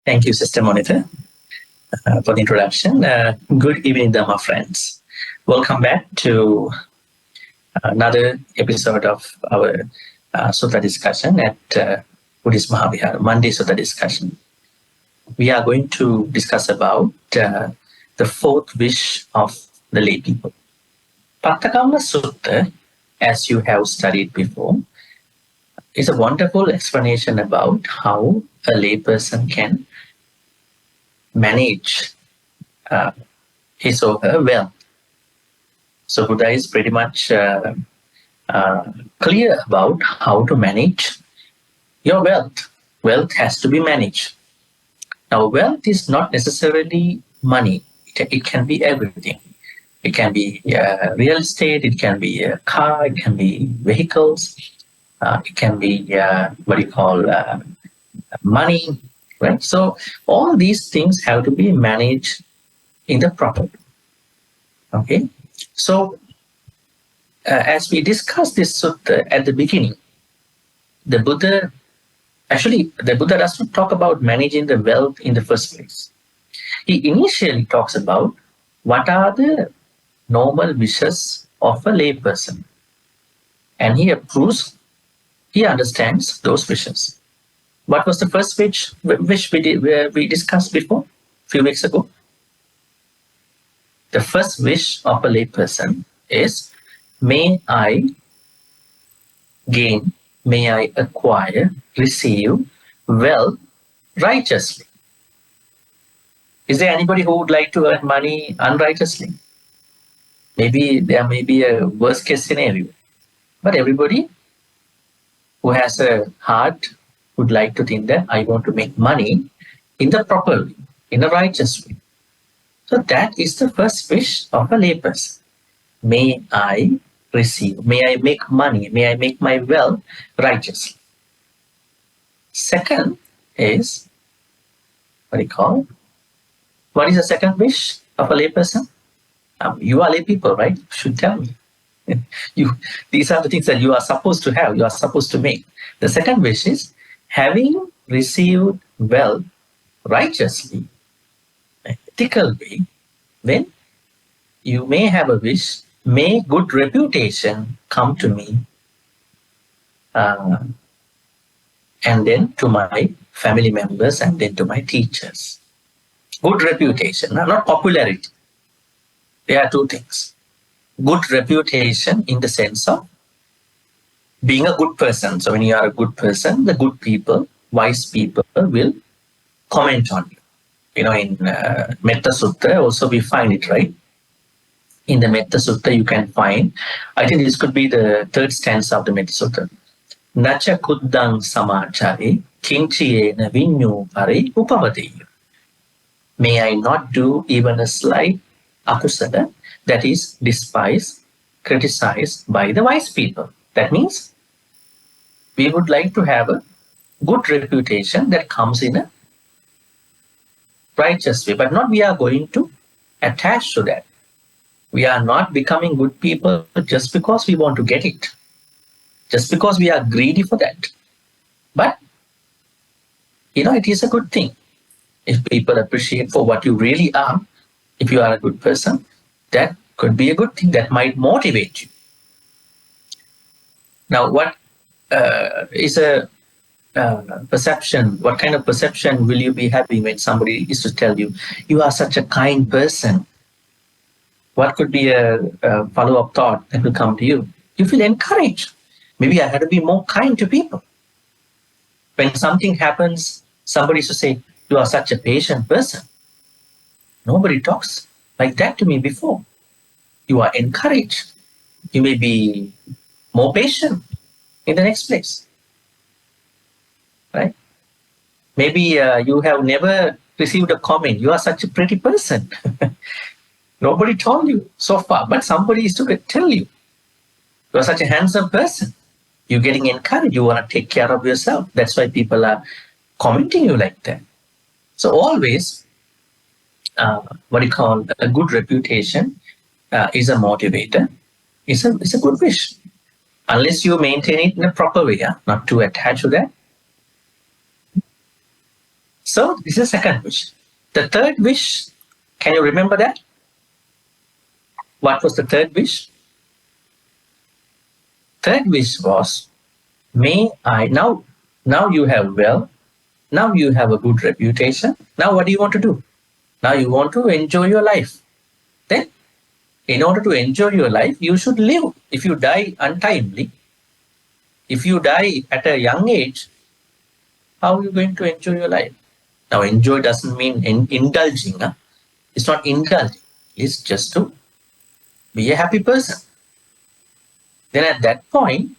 Thank you, Sister Monica, for the introduction. Good evening, Dhamma friends. Welcome back to another episode of our Sutta discussion at Buddhist Maha Vihara, Monday Sutta discussion. We are going to discuss about the fourth wish of the lay people. PATTAKAMMA Sutta, as you have studied before, is a wonderful explanation about how a layperson can manage his or her wealth. So Buddha is pretty much clear about how to manage your wealth. Wealth has to be managed. Now, wealth is not necessarily money. It can be everything. It can be real estate. It can be a car. It can be vehicles. It can be money. Right? So all these things have to be managed in the proper way. Okay? So as we discussed this sutta at the beginning, the Buddha does not talk about managing the wealth in the first place. He initially talks about what are the normal wishes of a layperson. And he understands those wishes. What was the first wish we discussed before, a few weeks ago? The first wish of a layperson is, may I gain, may I acquire, receive wealth righteously. Is there anybody who would like to earn money unrighteously? Maybe there may be a worst case scenario. But everybody who has a heart would like to think that I want to make money in the proper way, in a righteous way. So that is the first wish of a layperson. May I receive, may I make money, may I make my wealth righteously. Second is, what is the second wish of a layperson? You are lay people, right? You should tell me. These are the things that you are supposed to have, you are supposed to make. The second wish is, having received wealth righteously, ethical way, then you may have a wish, may good reputation come to me, and then to my family members, and then to my teachers. Good reputation, not popularity. There are two things. Good reputation in the sense of being a good person. So when you are a good person, the good people, wise people will comment on you. In Metta Sutta also we find it, right? In the Metta Sutta you can find, I think this could be the third stanza of the Metta Sutta. Nacha kuddang samachari kinchiyena vinyu pari upavadeyu. May I not do even a slight akusala, that is despised, criticized by the wise people. That means we would like to have a good reputation that comes in a righteous way, but not we are going to attach to that. We are not becoming good people just because we want to get it, just because we are greedy for that. But, it is a good thing. If people appreciate for what you really are, if you are a good person, that could be a good thing that might motivate you. Now, what is a perception? What kind of perception will you be having when somebody is to tell you, you are such a kind person? What could be a follow-up thought that will come to you? You feel encouraged. Maybe I had to be more kind to people. When something happens, somebody is to say, you are such a patient person. Nobody talks like that to me before. You are encouraged. You may be more patient in the next place. Right? Maybe you have never received a comment. You are such a pretty person. Nobody told you so far, but somebody is to tell you. You are such a handsome person. You're getting encouraged. You want to take care of yourself. That's why people are commenting you like that. So always, a good reputation is a motivator. It's a good wish. Unless you maintain it in a proper way, not to attach to that. So this is the second wish. The third wish, can you remember that? What was the third wish? Third wish was, may I, now you have wealth, now you have a good reputation. Now what do you want to do? Now you want to enjoy your life. Then, in order to enjoy your life, you should live. If you die untimely, if you die at a young age, how are you going to enjoy your life? Now, enjoy doesn't mean indulging. Huh? It's not indulging. It's just to be a happy person. Then at that point,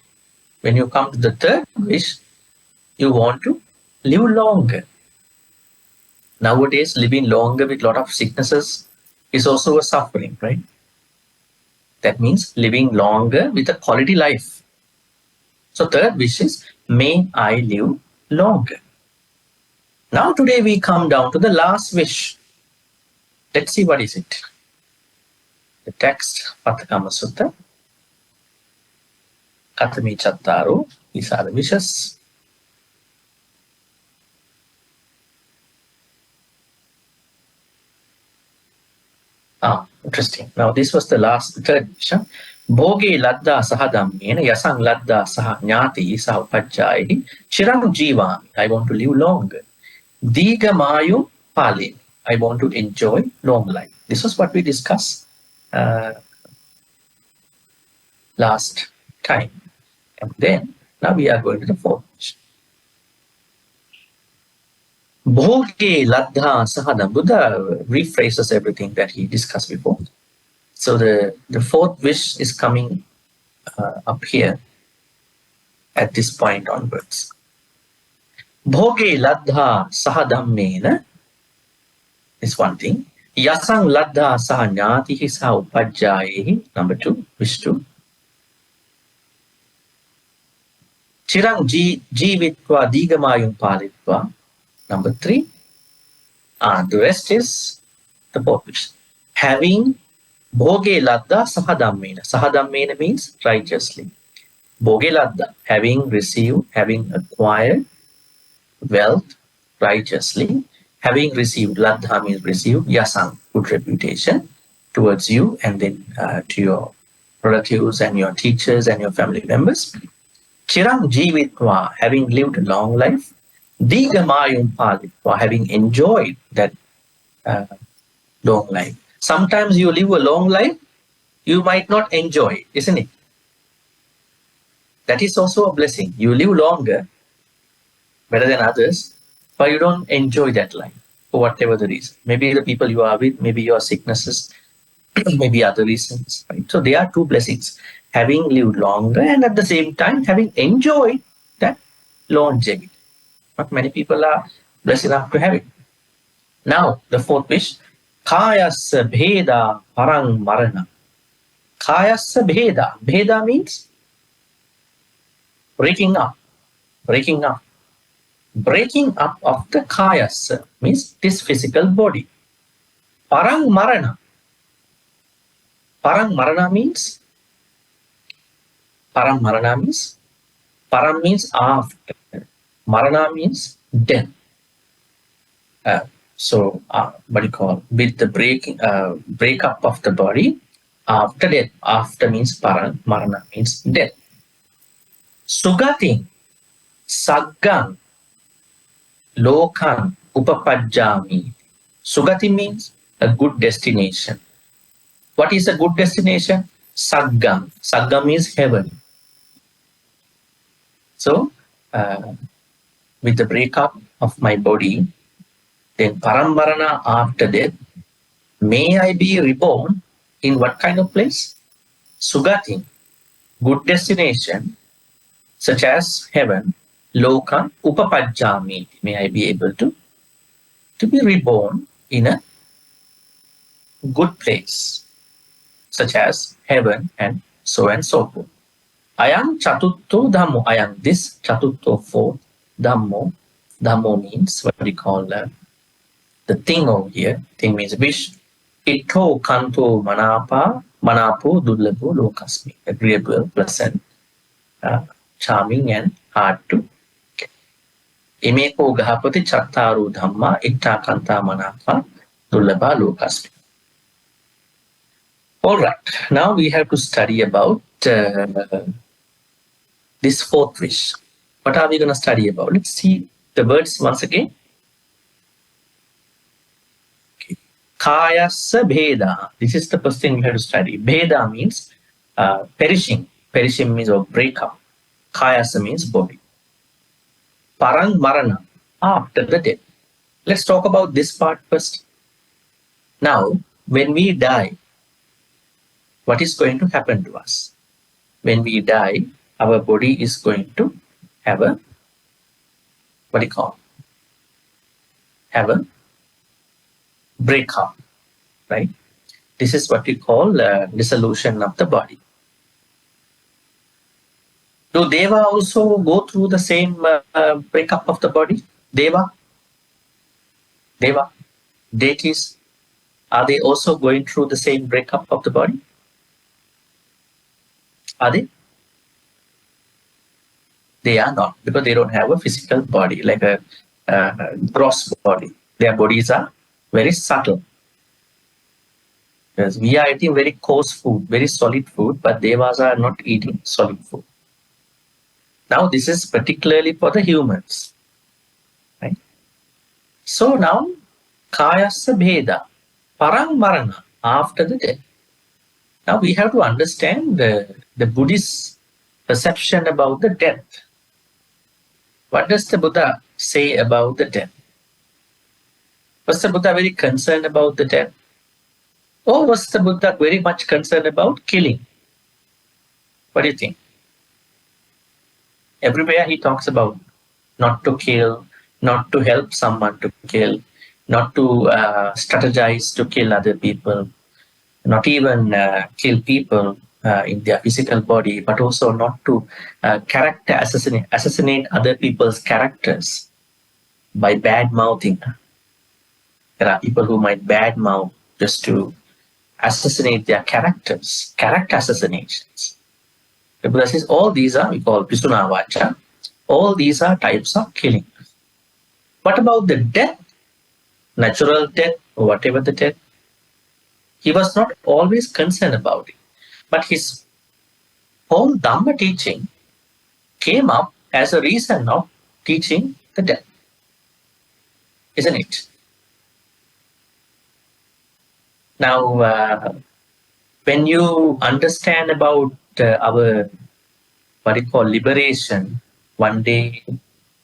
when you come to the third wish, you want to live longer. Nowadays, living longer with a lot of sicknesses is also a suffering, right? That means living longer with a quality life. So third wish is, may I live longer. Now today we come down to the last wish. Let's see what is it. The text, PATTAKAMMA Sutta. Katami Chattaro, these are the wishes. Interesting. Now this was the third wish. Bhoge ladda sahadammena yasang ladda sah jnati sah upajjayi chirang jiva. I want to live longer. Diga mayu pali. I want to enjoy long life. This was what we discussed last time. And then, now we are going to the fourth wish. Bhoge ladha sahadam. Buddha rephrases everything that he discussed before. So the fourth wish is coming up here at this point onwards. Bhoge ladha sahadammena is one thing. Yasang ladha sah jnatihi sah upajjayehi. Number 2, wish 2. Chirang jivitva digamayung palitva. Number 3. The rest is the fourth wish. Having bhoge ladda sahadammena. Sahadammena means righteously. Bhoge ladda, having received, having acquired wealth righteously. Having received, ladha means received, yasang, good reputation towards you and then to your relatives and your teachers and your family members. Chirang jivitva, having lived a long life. Digamayum palitva, having enjoyed that long life. Sometimes you live a long life, you might not enjoy, isn't it? That is also a blessing. You live longer, better than others, but you don't enjoy that life for whatever the reason. Maybe the people you are with, maybe your sicknesses, maybe other reasons. Right? So there are two blessings. Having lived longer and at the same time having enjoyed that longevity. Not many people are blessed enough to have it. Now, the fourth wish, Kayasya bheda parang marana. Kayasya bheda. Bheda means breaking up. Breaking up. Breaking up of the kayasya means this physical body. Parang marana. Parang marana means param means after. Marana means death. What do you call? With the breakup of the body after death. After means parang, marana means death. Sugati, saggang, lokan, upapajjami. Sugati means a good destination. What is a good destination? Saggam. Saggam means heaven. So, with the breakup of my body, then parambarana after death, may I be reborn in what kind of place? Sugati, good destination, such as heaven, loka, upapajjami. May I be able to be reborn in a good place, such as heaven and so forth. Ayam chatutto dhammo. Ayam, this chatutto fourth dhammo. Dhammo means what we call the thing over here. Thing means wish. Itto kanto manapo dullabho lokasmi. Agreeable, pleasant, charming and hard to get. Imeko gahapati chattaru dhamma itta kanta manapa dullabha lokasmi. All right, now we have to study about this fourth wish. What are we going to study about? Let's see the words once again. Okay. Kayasa bheda. This is the first thing we have to study. Bheda means perishing. Perishing means or breakup. Kayasa means body. Parang marana, after the death. Let's talk about this part first. Now, when we die, what is going to happen to us? When we die, our body is going to have a, what do you call? Have a breakup, right? This is what we call dissolution of the body. Do Deva also go through the same breakup of the body? Deva, deities, are they also going through the same breakup of the body? Are they? They are not, because they don't have a physical body, like a gross body. Their bodies are very subtle. Because we are eating very coarse food, very solid food, but Devas are not eating solid food. Now, this is particularly for the humans. Right? So now, Kayasa Bheda, Parang Marana, after the death. Now, we have to understand the Buddhist perception about the death. What does the Buddha say about the death? Was the Buddha very concerned about the death? Or was the Buddha very much concerned about killing? What do you think? Everywhere he talks about not to kill, not to help someone to kill, not to strategize to kill other people, not even kill people in their physical body, but also not to assassinate other people's characters by bad mouthing. There are people who might bad mouth just to assassinate their characters, character assassinations. The Buddha says all these are, we call Pisuna Vacha, all these are types of killing. What about the death? Natural death, or whatever the death? He was not always concerned about it. But his whole Dhamma teaching came up as a reason of teaching the death. Isn't it? Now, when you understand about our, what you call, liberation, one day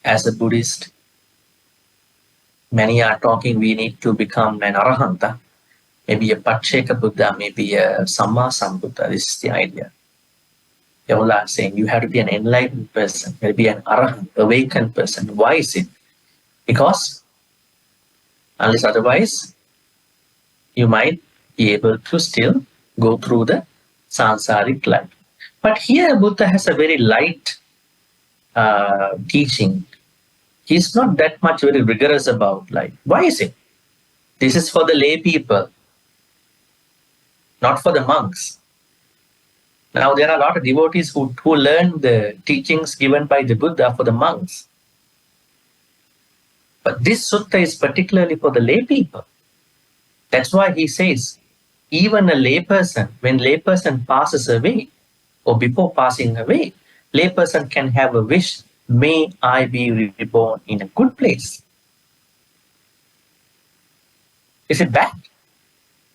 as a Buddhist, many are talking we need to become an Arahanta, maybe a Pacceka Buddha, maybe a Samma Sambuddha. This is the idea. They all are saying you have to be an enlightened person, you have to be an Arahant, awakened person. Why is it? Because unless otherwise, you might be able to still go through the sansaric life. But here Buddha has a very light teaching. He's not that much very rigorous about life. Why is it? This is for the lay people, not for the monks. Now there are a lot of devotees who learn the teachings given by the Buddha for the monks. But this sutta is particularly for the lay people. That's why he says, even a layperson, when layperson passes away, or before passing away, layperson can have a wish, may I be reborn in a good place. Is it bad?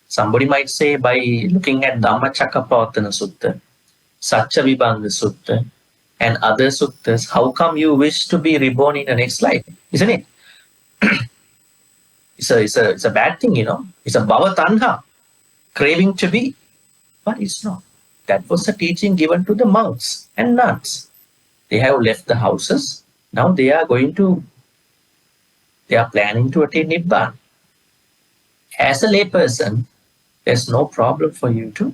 Somebody might say by looking at Dhammacakkappavattana Sutta, Satcavibhanga Sutta, and other suttas, how come you wish to be reborn in the next life? Isn't it? It's a bad thing, you know. It's a bhava tanha, craving to be. But it's not. That was a teaching given to the monks and nuns. They have left the houses. Now they are planning to attain Nibbana. As a layperson, there's no problem for you to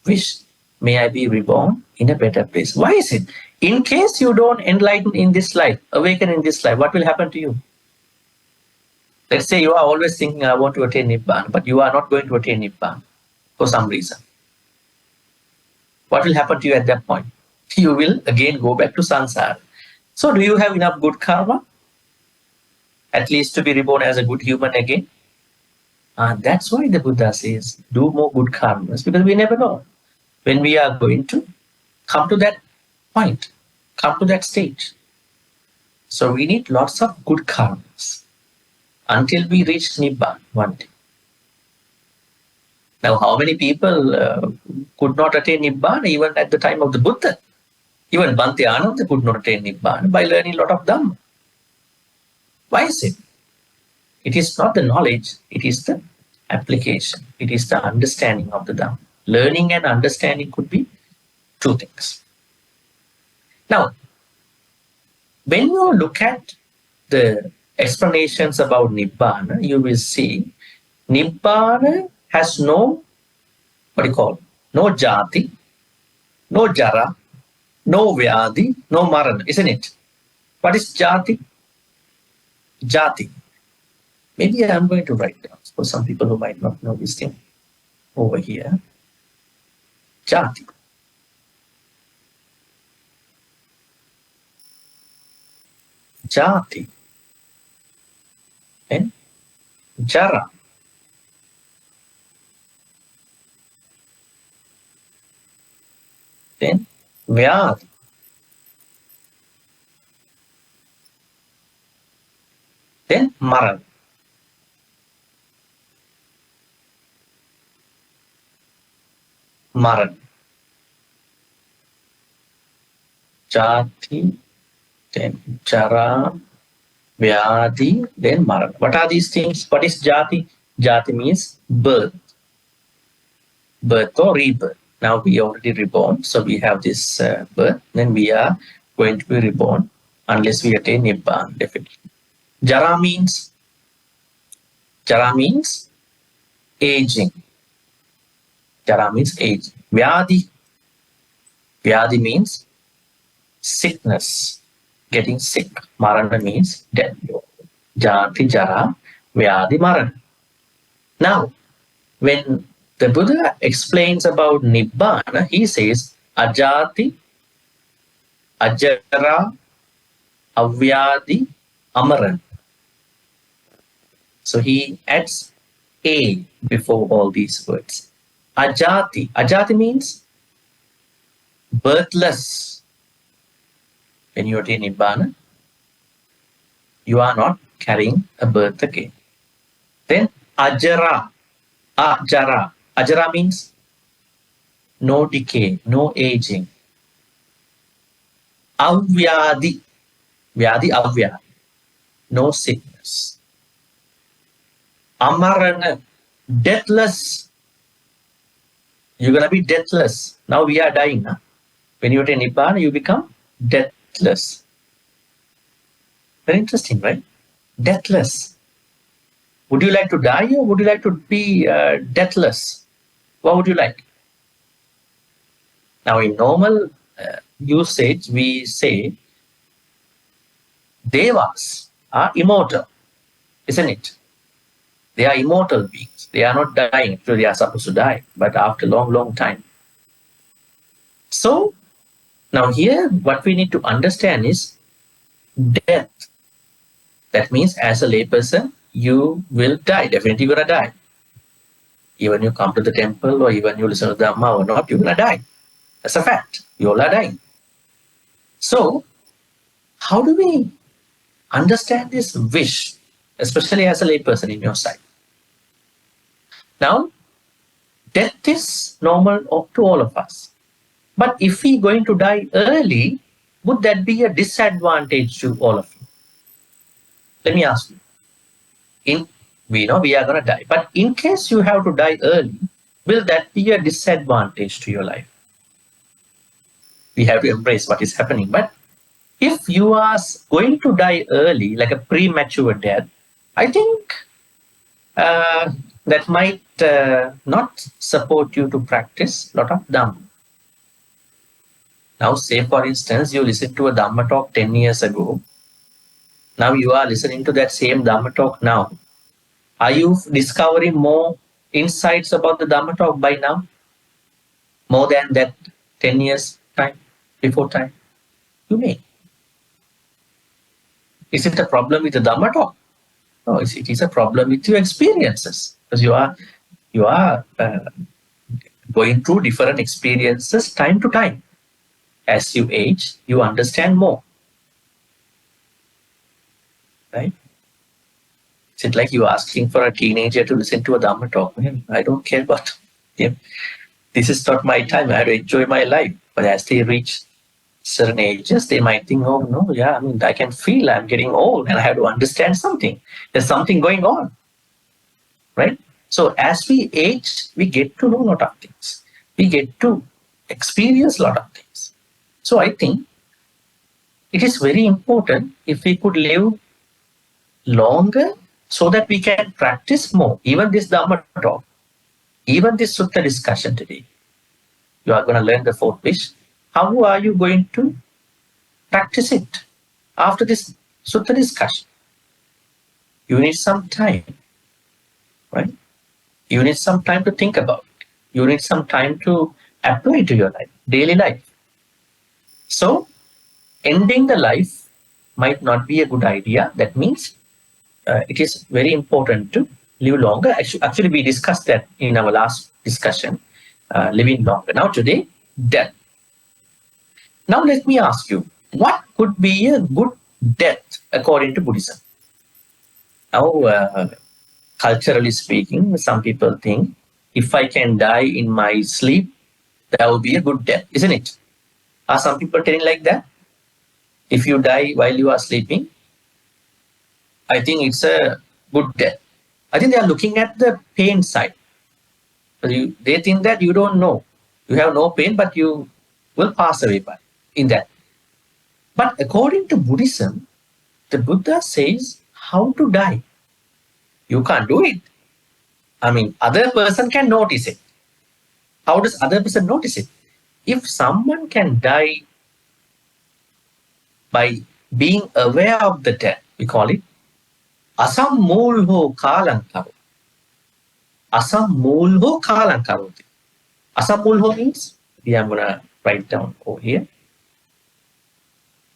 wish, may I be reborn in a better place. Why is it? In case you don't enlighten in this life, awaken in this life, what will happen to you? Let's say you are always thinking, I want to attain Nibbana, but you are not going to attain Nibbana for some reason. What will happen to you at that point? You will again go back to samsara. So do you have enough good karma? at least to be reborn as a good human again. That's why the Buddha says, do more good karmas, because we never know when we are going to come to that point, come to that stage. So we need lots of good karmas until we reach Nibbana one day. Now, how many people could not attain Nibbana even at the time of the Buddha? Even Bhante Ananda could not attain Nibbana by learning a lot of Dhamma. Why is it? It is not the knowledge, it is the application. It is the understanding of the Dhamma. Learning and understanding could be two things. Now, when you look at the explanations about Nibbana, you will see Nibbana has no, no jati, no jara, no vyadi, no marana, isn't it? What is jati? Jati. Maybe I'm going to write down for some people who might not know this thing over here. Jati. Jati. And jara. Then vyadi. Then marana. Maran. Jati, then jara, vyadi, then maran. What are these things? What is jati? Jati means birth. Birth or rebirth. Now we already reborn, so we have this birth. Then we are going to be reborn unless we attain Nibbana, definitely. Jara means aging. Jara means age. Vyadi. Vyadi means sickness, getting sick. Marana means death. Jati, jara, vyadi, marana. Now, when the Buddha explains about Nibbana, he says ajati, ajara, avyadi, amaran. So he adds a before all these words. Ajati. Ajati means birthless. When you attain Nibbana, you are not carrying a birth again. Then ajara. Ajara. Ajara means no decay, no aging. Avyadi. Vyadi, avyadi. No sickness. Amarana. Deathless. You're going to be deathless. Now we are dying. Huh? When you attain Nibbana, you become deathless. Very interesting, right? Deathless. Would you like to die or would you like to be deathless? What would you like? Now, in normal usage, we say devas are immortal, isn't it? They are immortal beings. They are not dying. So they are supposed to die, but after a long, long time. So, now here, what we need to understand is death. That means as a layperson, you will die. Definitely you're going to die. Even you come to the temple or even you listen to Dhamma or not, you're going to die. That's a fact. You all are dying. So, how do we understand this wish, especially as a layperson in your side? Now, death is normal to all of us. But if we're going to die early, would that be a disadvantage to all of you? Let me ask you. We know we are going to die. But in case you have to die early, will that be a disadvantage to your life? We have to embrace what is happening. But if you are going to die early, like a premature death, I think that might not support you to practice a lot of Dhamma. Now, say for instance, you listened to a Dhamma talk 10 years ago. Now you are listening to that same Dhamma talk now. Are you discovering more insights about the Dhamma talk by now? More than that 10 years time, before time? You may. Is it a problem with the Dhamma talk? No, it is a problem with your experiences, because you are going through different experiences time to time. As you age, you understand more, right? Is it like you asking for a teenager to listen to a Dhamma talk? I don't care about him. This is not my time. I have to enjoy my life. But as they reach certain ages, they might think, oh, no, yeah, I mean, I can feel I'm getting old and I have to understand something. There's something going on, right? So as we age, we get to know a lot of things. We get to experience a lot of things. So I think it is very important if we could live longer so that we can practice more. Even this Dhamma talk, even this Sutta discussion today, you are going to learn the fourth wish. How are you going to practice it after this Sutta discussion? You need some time, right? You need some time to think about it. You need some time to apply to your life, daily life. So, ending the life might not be a good idea. That means it is very important to live longer. Actually, we discussed that in our last discussion, living longer. Now, today, death. Now, let me ask you, what could be a good death according to Buddhism? Now, culturally speaking, some people think if I can die in my sleep, that will be a good death, isn't it? Are some people telling like that? If you die while you are sleeping, I think it's a good death. I think they are looking at the pain side. They think that you don't know. You have no pain, but you will pass away by in that. But according to Buddhism, the Buddha says how to die. You can't do it. I mean, other person can notice it. How does other person notice it? If someone can die by being aware of the death, we call it asammulho kalankaro. Asammulho kalankaroti. Asammulho means, I'm going to write down over here.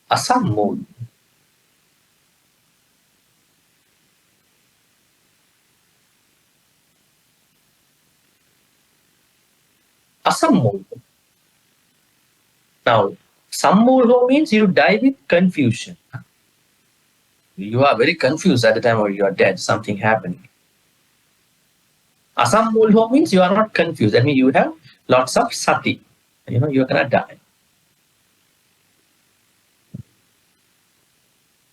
Asammul. Asammulho. Now, sammulho means you die with confusion. You are very confused at the time of you are dead, something happening. Asammulho means you are not confused. That means you have lots of sati. You're going to die.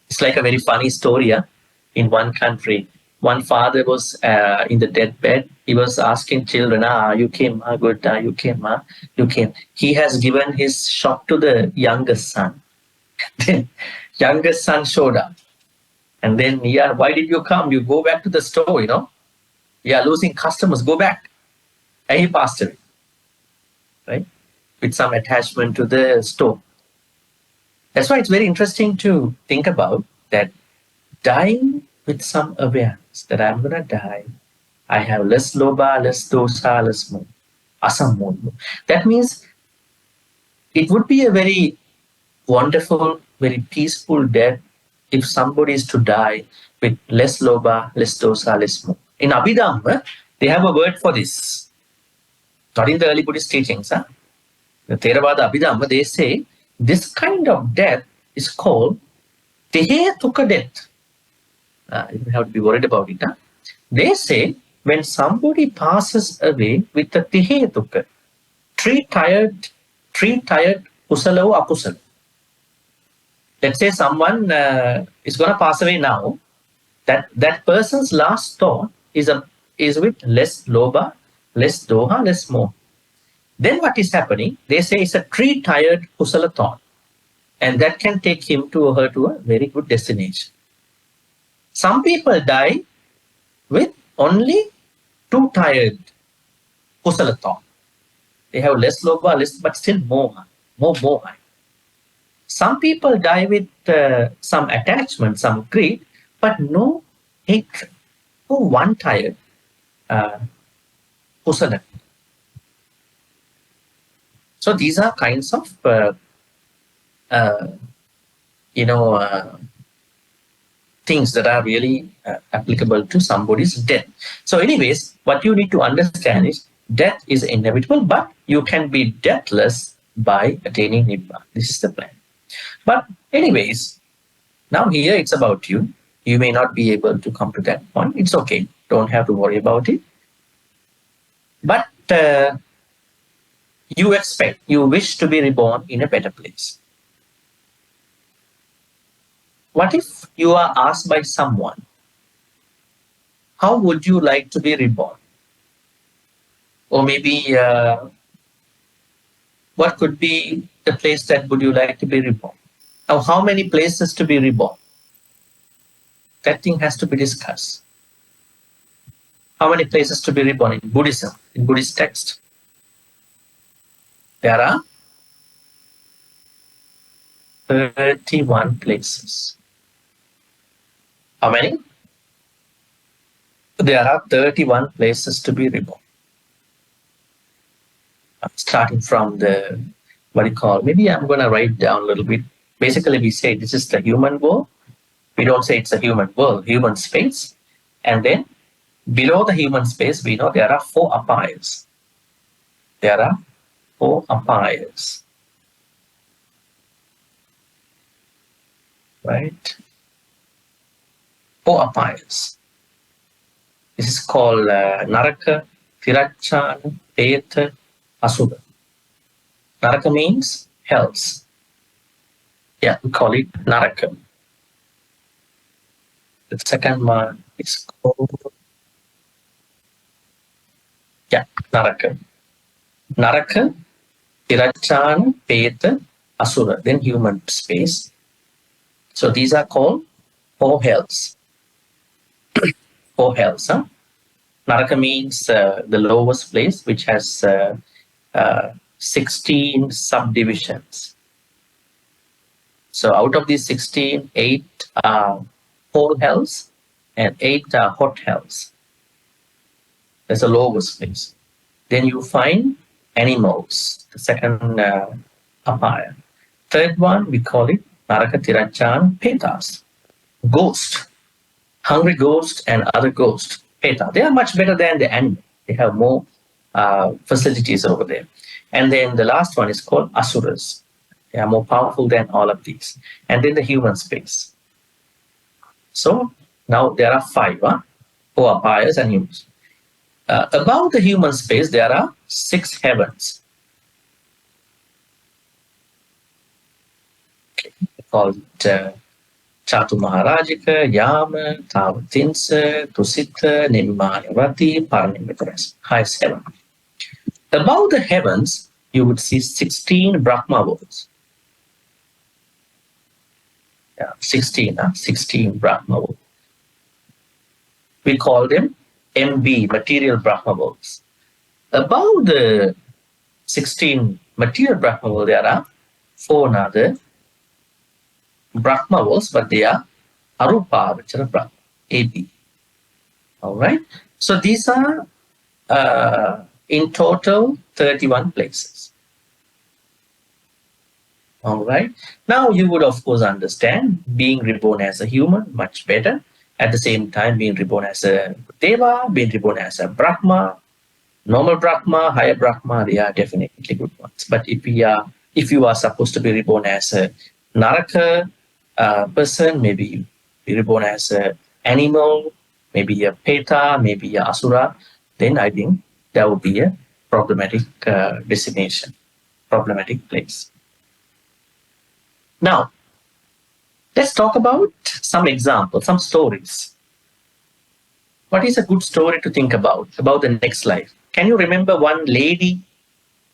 It's like a very funny story. In one country, one father was in the deathbed. He was asking children, you came, good, you came, you came. He has given his shop to the youngest son. The youngest son showed up. And then, why did you come? You go back to the store, losing customers, go back. And he passed away, right? With some attachment to the store. That's why it's very interesting to think about that dying with some awareness that I'm going to die. I have less loba, less dosa, less more. Asammulho. That means it would be a very wonderful, very peaceful death if somebody is to die with less loba, less dosa, less more. In Abhidhamma, they have a word for this. Not in the early Buddhist teachings. The Theravada Abhidhamma, they say this kind of death is called Tehetuka death. You don't have to be worried about it. They say when somebody passes away with a Tehetuka, three tired kusala or akusala. Let's say someone is going to pass away now. That person's last thought is with less loba, less doha, less more. Then what is happening? They say it's a three-tired kusala thought. And that can take him or her to a very good destination. Some people die with only two-tired kusala thought. They have less loba, but still more moha. Some people die with some attachment, some greed, but no hatred. No one-tired kusala. So these are kinds of things that are really applicable to somebody's death. So anyways, what you need to understand is death is inevitable, but you can be deathless by attaining Nibbana. This is the plan. But anyways, now here it's about you. You may not be able to come to that point. It's okay. Don't have to worry about it. But you wish to be reborn in a better place. What if you are asked by someone, how would you like to be reborn? Or maybe what could be the place that would you like to be reborn? Or how many places to be reborn? That thing has to be discussed. How many places to be reborn in Buddhism, in Buddhist text? There are 31 places. How many? There are 31 places to be reborn. Starting from the, what you call, maybe I'm going to write down a little bit. Basically, we say this is the human world. We don't say it's a human world, human space. And then below the human space, we know there are 4 apayas. There are 4 apayas. Right? 4 apayas. This is called Naraka, Tirachana, Peta, Asura. Naraka means hells. Yeah, we call it Naraka. The second one is called Naraka. Naraka, Tirachana, Peta, Asura. Then human space. So these are called 4 hells. 4 hells. Huh? Naraka means the lowest place, which has 16 subdivisions. So out of these 16, 8 are cold hells and 8 are hot hells. That's the lowest place. Then you find animals, the second apaya. Third one, we call it Naraka Tirachan Petas. Ghost, hungry ghost and other ghosts. Peta. They are much better than the animal. They have more facilities over there. And then the last one is called Asuras. They are more powerful than all of these. And then the human space. So now there are 5, 4 apayas and humans. Above the human space, there are 6 heavens. Okay. Called Chatu Maharajika, Yama, Tavatinsa, Tusita, Nimanavati, Paranimitaras. Highest heaven. Above the heavens, you would see 16 Brahma worlds. 16 Brahma worlds. We call them MB, material Brahma worlds. Above the 16 material Brahma worlds, there are 4 other Brahma worlds, but they are Arupa Vachara Brahma, AB. All right. So these are in total 31 places. All right. Now you would of course understand being reborn as a human much better. At the same time, being reborn as a Deva, being reborn as a Brahma, normal Brahma, higher Brahma, they are definitely good ones. But if you are supposed to be reborn as a Naraka person, maybe you be reborn as an animal, maybe a Peta, maybe a Asura, then I think that would be a problematic destination, problematic place. Now, let's talk about some examples, some stories. What is a good story to think about the next life? Can you remember one lady,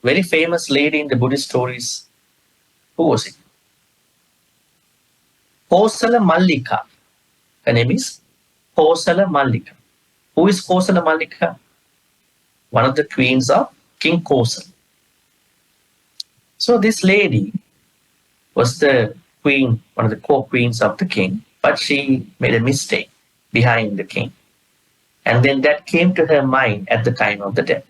very famous lady in the Buddhist stories? Who was it? Kosala Mallika. Her name is Kosala Mallika. Who is Kosala Mallika? One of the queens of King Kosala. So this lady was the queen, one of the co-queens of the king, but she made a mistake behind the king. And then that came to her mind at the time of the death.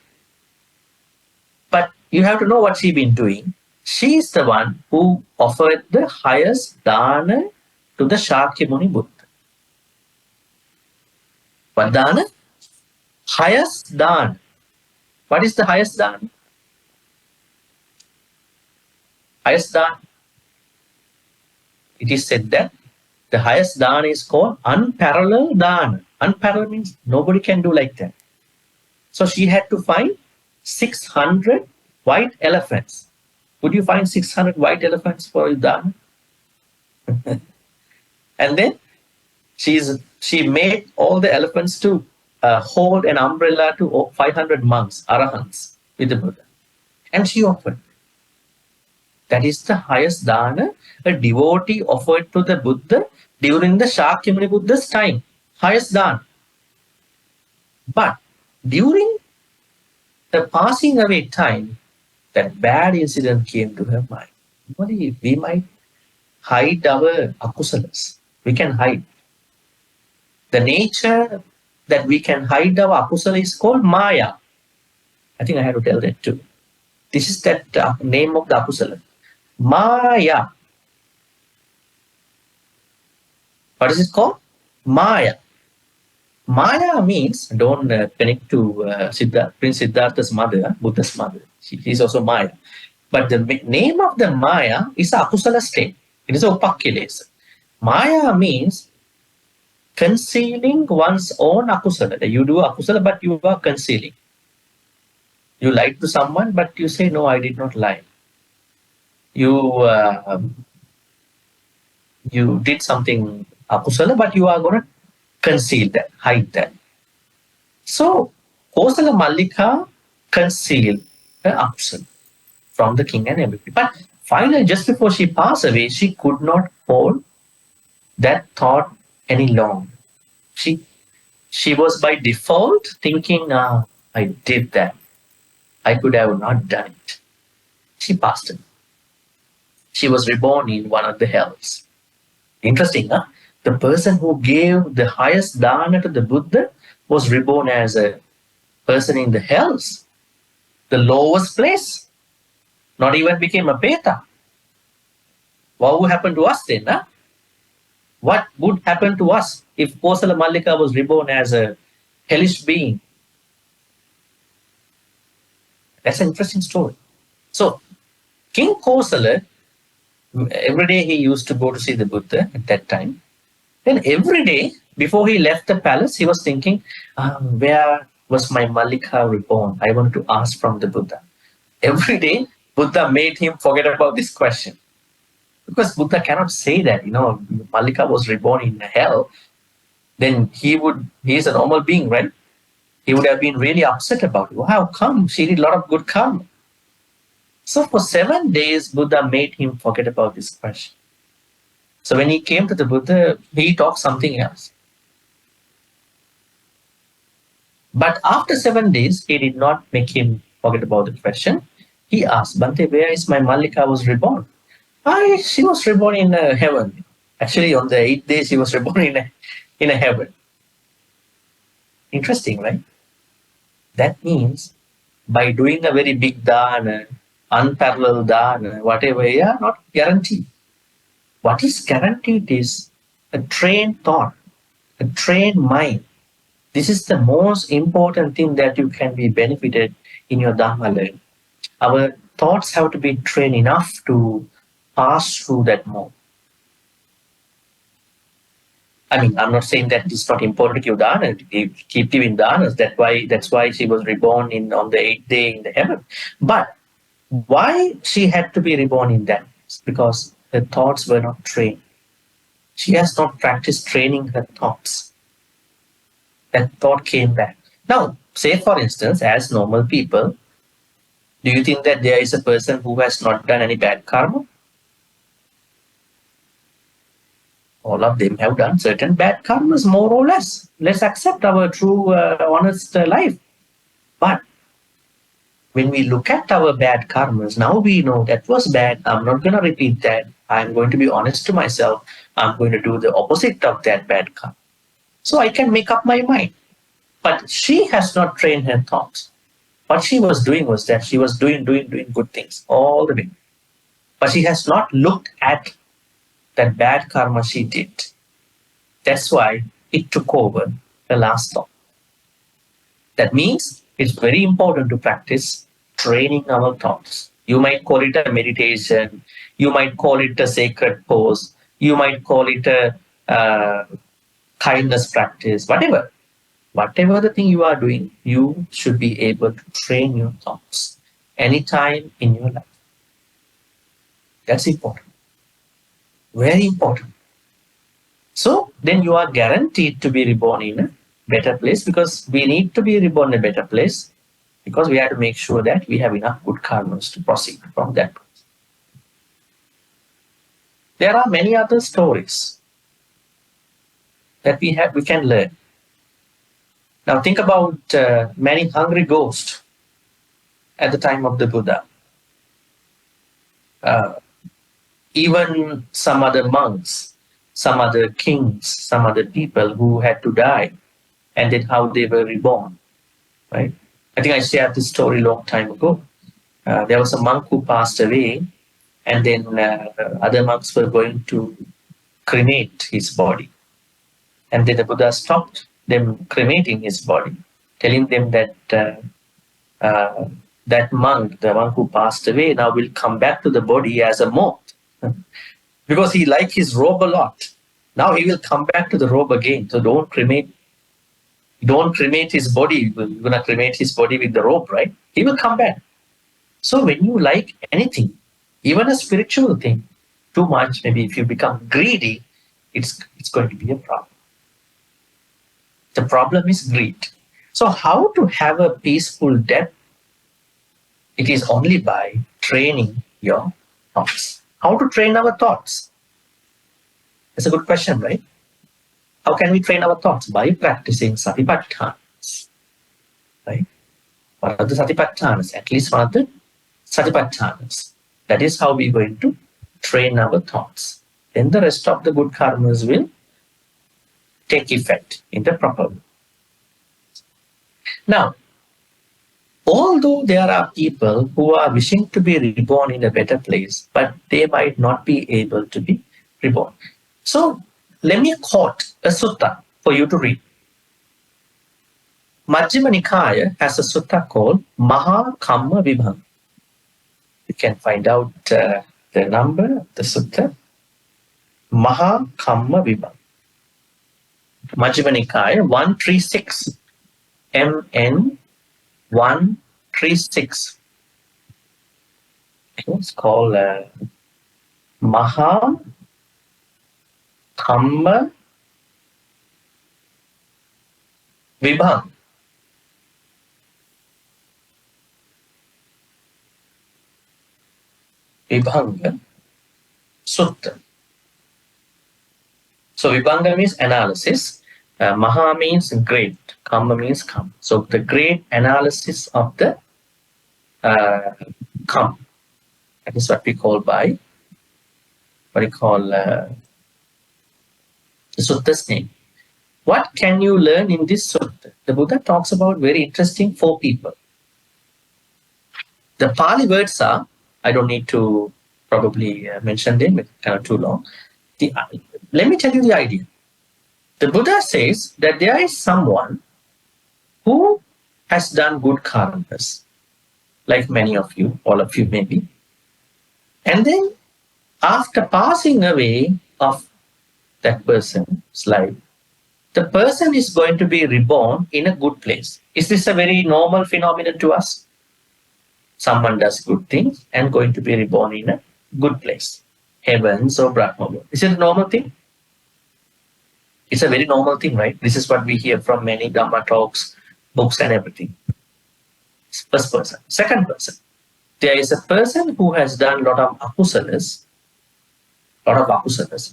But you have to know what she's been doing. She's the one who offered the highest dana to the Shakyamuni Buddha. What dana? Highest dana. What is the highest dana? Highest dana. It is said that the highest dana is called unparalleled dana. Unparalleled means nobody can do like that. So she had to find 600 white elephants. Would you find 600 white elephants for dana? And then she made all the elephants to hold an umbrella to 500 monks, arahants, with the Buddha. And she offered. That is the highest dana a devotee offered to the Buddha during the Shakyamuni Buddha's time. Highest dana. But during the passing away time, that bad incident came to her mind. We might hide our akusalas. We can hide. The nature that we can hide our akusala is called Maya. I think I had to tell that too. This is that name of the akusala. Maya. What is it called? Maya. Maya means, don't connect to Prince Siddhartha's mother, Buddha's mother. She is also Maya. But the name of the Maya is akusala state. It is upakilesa. Maya means concealing one's own akusala. You do akusala, but you are concealing. You lied to someone, but you say, no, I did not lie. You did something akusala, but you are going to conceal that, hide that. So, Kosala Mallika concealed her akusala from the king and everything. But finally, just before she passed away, she could not hold that thought any longer. She was by default thinking, I did that. I could have not done it. She passed away. She was reborn in one of the hells. Interesting, huh? The person who gave the highest dana to the Buddha was reborn as a person in the hells, the lowest place. Not even became a Peta. What would happen to us then? Huh? What would happen to us if Kosala Mallika was reborn as a hellish being? That's an interesting story. So, King Kosala, every day he used to go to see the Buddha at that time. Then every day, before he left the palace, he was thinking, where was my Mallika reborn? I wanted to ask from the Buddha. Every day, Buddha made him forget about this question. Because Buddha cannot say that, Mallika was reborn in hell, then he is a normal being, right? He would have been really upset about it. How come? She did a lot of good karma. So for 7 days, Buddha made him forget about this question. So when he came to the Buddha, he talked something else. But after 7 days, he did not make him forget about the question. He asked, Bhante, where is my Mallika was reborn? She was reborn in heaven. Actually, on the 8th day, she was reborn in a heaven. Interesting, right? That means by doing a very big dana, unparalleled dana, whatever, not guaranteed. What is guaranteed is a trained thought, a trained mind. This is the most important thing that you can be benefited in your Dharma learning. Our thoughts have to be trained enough to pass through that mode. I mean, I'm not saying that it's not important to give dana, keep giving danas. That's why she was reborn on the 8th day in the heaven. But why she had to be reborn in that? Because her thoughts were not trained. She has not practiced training her thoughts. That thought came back. Now, say for instance, as normal people, do you think that there is a person who has not done any bad karma? All of them have done certain bad karmas, more or less. Let's accept our true, honest life. But when we look at our bad karmas, now we know that was bad. I'm not going to repeat that. I'm going to be honest to myself. I'm going to do the opposite of that bad karma. So I can make up my mind. But she has not trained her thoughts. What she was doing was that she was doing good things all the way. But she has not looked at that bad karma she did. That's why it took over her last thought. That means it's very important to practice training our thoughts. You might call it a meditation, you might call it a sacred pose, you might call it a kindness practice, whatever. Whatever the thing you are doing, you should be able to train your thoughts anytime in your life. That's important. Very important. So then you are guaranteed to be reborn in a better place, because we need to be reborn in a better place, because we have to make sure that we have enough good karmas to proceed from that place. There are many other stories that we can learn. Now think about many hungry ghosts at the time of the Buddha. Even some other monks, some other kings, some other people who had to die, and then how they were reborn, right? I think I shared this story a long time ago. There was a monk who passed away, and then other monks were going to cremate his body. And then the Buddha stopped them cremating his body, telling them that that monk, the one who passed away, now will come back to the body as a moth. Because he liked his robe a lot. Now he will come back to the robe again. So don't cremate his body. You're going to cremate his body with the robe, right? He will come back. So when you like anything, even a spiritual thing, too much, maybe if you become greedy, it's going to be a problem. The problem is greed. So how to have a peaceful death? It is only by training your thoughts. How to train our thoughts? That's a good question, right? How can we train our thoughts? By practicing satipatthanas, right? What are the satipatthanas? At least one of the satipatthanas. That is how we're going to train our thoughts. Then the rest of the good karmas will take effect in the proper way. Now, although there are people who are wishing to be reborn in a better place, but they might not be able to be reborn. So let me quote a sutta for you to read. Majjhima Nikaya has a sutta called Maha Kamma Vibhanga. You can find out the number of the sutta. Maha Kamma Vibhanga. Majjhima Nikaya 136. MN 136. It's called Maha Kamma Vibhanga. Vibhanga Sutta. So Vibhanga means analysis. Maha means great. Kamma means come. So the great analysis of the come. That is what we call the sutta's name. What can you learn in this sutta? The Buddha talks about very interesting 4 people. The Pali words are, I don't need to probably mention them, it's kind of too long. Let me tell you the idea. The Buddha says that there is someone who has done good karmas, like many of you, all of you maybe. And then after passing away of that person's life, the person is going to be reborn in a good place. Is this a very normal phenomenon to us? Someone does good things and going to be reborn in a good place, heavens or Brahma. Is it a normal thing? It's a very normal thing, right? This is what we hear from many Dhamma talks, books and everything. First person. Second person. There is a person who has done a lot of akusalas,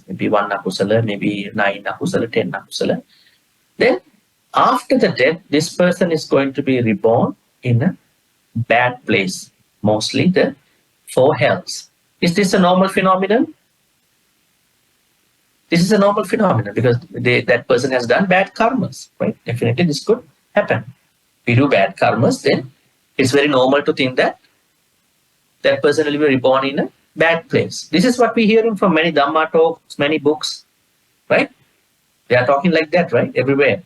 maybe 1 akusala, maybe 9 akusala, 10 akusala. Then after the death, this person is going to be reborn in a bad place, mostly the 4 hells. Is this a normal phenomenon? This is a normal phenomenon because that person has done bad karmas, right? Definitely this could happen. We do bad karmas, then it's very normal to think that that person will be reborn in a bad place. This is what we're hearing from many Dhamma talks, many books, right? They are talking like that, right? Everywhere.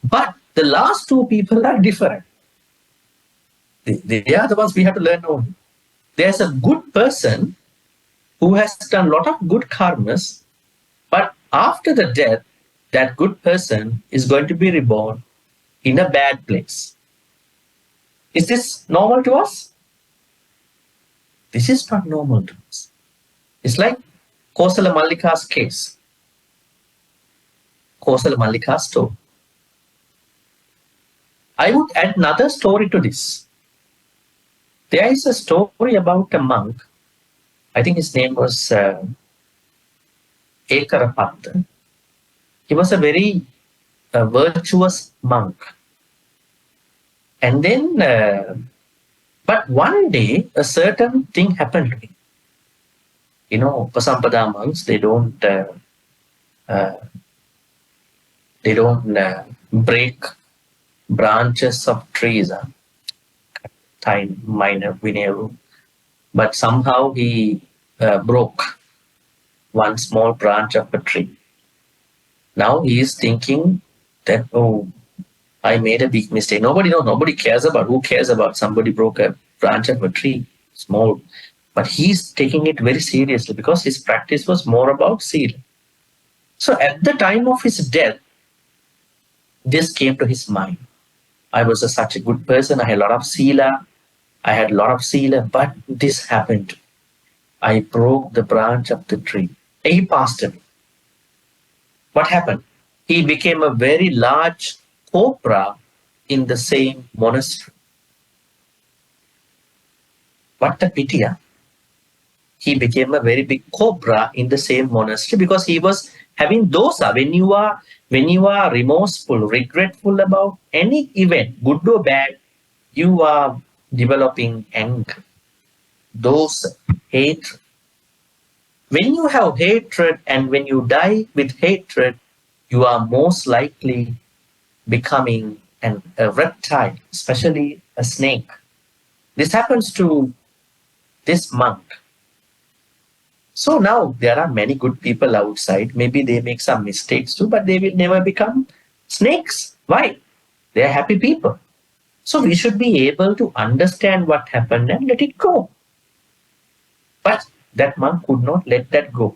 But The last two people are different. They are the ones we have to learn only. There's a good person who has done a lot of good karmas, but after the death, that good person is going to be reborn in a bad place. Is this normal to us? This is not normal to us. It's like Kosala Mallika's case. Kosala Mallika's story. I would add another story to this. There is a story about a monk. I think his name was Ekarapatta. He was a very virtuous monk. And then, but one day, a certain thing happened to him. You know, Upasampada monks, they don't break branches of trees. Time minor Vinayam. But somehow he broke one small branch of a tree. Now he is thinking that, oh, I made a big mistake. Nobody knows, nobody cares about, who cares about somebody broke a branch of a tree, small. But he's taking it very seriously because his practice was more about sila. So at the time of his death, this came to his mind. I was such a good person. I had a lot of sila. But this happened. I broke the branch of the tree. He passed away. What happened? He became a very large cobra in the same monastery. What a pity. He became a very big cobra in the same monastery because he was having dosa. When you are remorseful, regretful about any event, good or bad, you are developing anger, dosa, hatred. When you have hatred and when you die with hatred, you are most likely becoming a reptile, especially a snake. This happens to this monk. So now there are many good people outside. Maybe they make some mistakes too, but they will never become snakes. Why? They are happy people. So we should be able to understand what happened and let it go. But that monk could not let that go.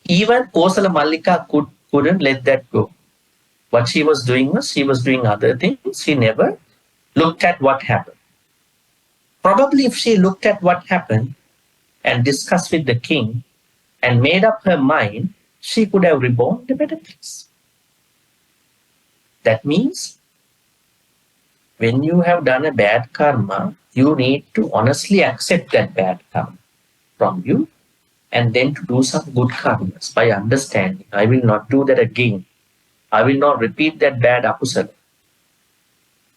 Even Kosala Mallika couldn't let that go. What she was doing was, she was doing other things. She never looked at what happened. Probably if she looked at what happened and discussed with the king and made up her mind, she could have reborn in a better place. That means when you have done a bad karma, you need to honestly accept that bad karma from you and then to do some good karmas by understanding. I will not do that again. I will not repeat that bad akusala.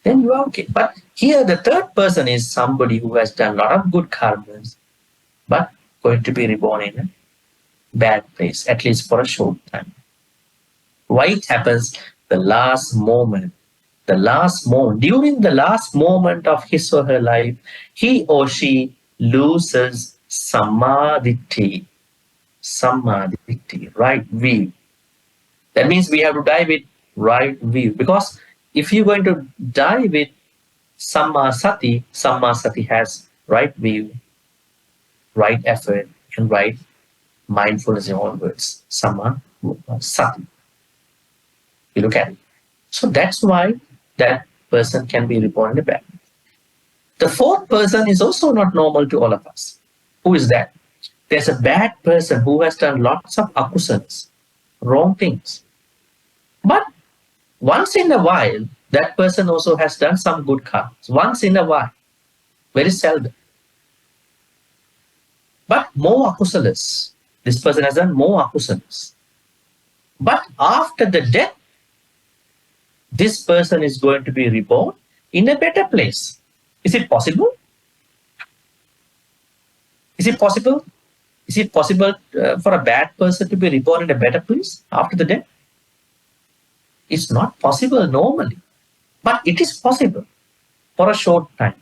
Then you are okay. But here the third person is somebody who has done a lot of good karmas, but going to be reborn in a bad place, at least for a short time. Why it happens? The last moment, during the last moment of his or her life, he or she loses samadhi, right view. That means we have to die with right view, because if you're going to die with sammasati has right view, right effort, and right mindfulness in all words. Sammasati. You look at it. So that's why that person can be reborn in a bad. The fourth person is also not normal to all of us. Who is that? There's a bad person who has done lots of akusalas, wrong things. But once in a while, that person also has done some good karmas. Once in a while, very seldom. But more akusalas. This person has done more akusalas. But after the death, this person is going to be reborn in a better place. Is it possible? Is it possible? Is it possible for a bad person to be reborn in a better place after the death? It's not possible normally, but it is possible for a short time.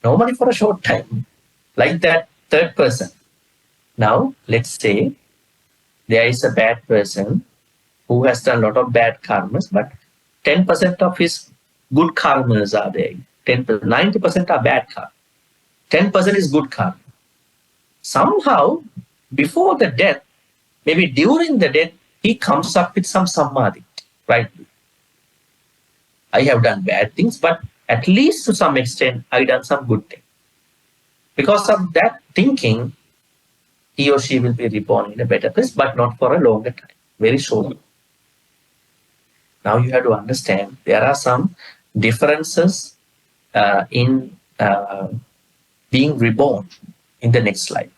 Normally for a short time, like that third person. Now, let's say there is a bad person who has done a lot of bad karmas, but 10% of his good karmas are there. 90% are bad karma. 10% is good karma. Somehow, before the death, maybe during the death, he comes up with some samadhi, right? I have done bad things, but at least to some extent, I've done some good things. Because of that thinking, he or she will be reborn in a better place, but not for a longer time, very short. Now you have to understand there are some differences in being reborn in the next life.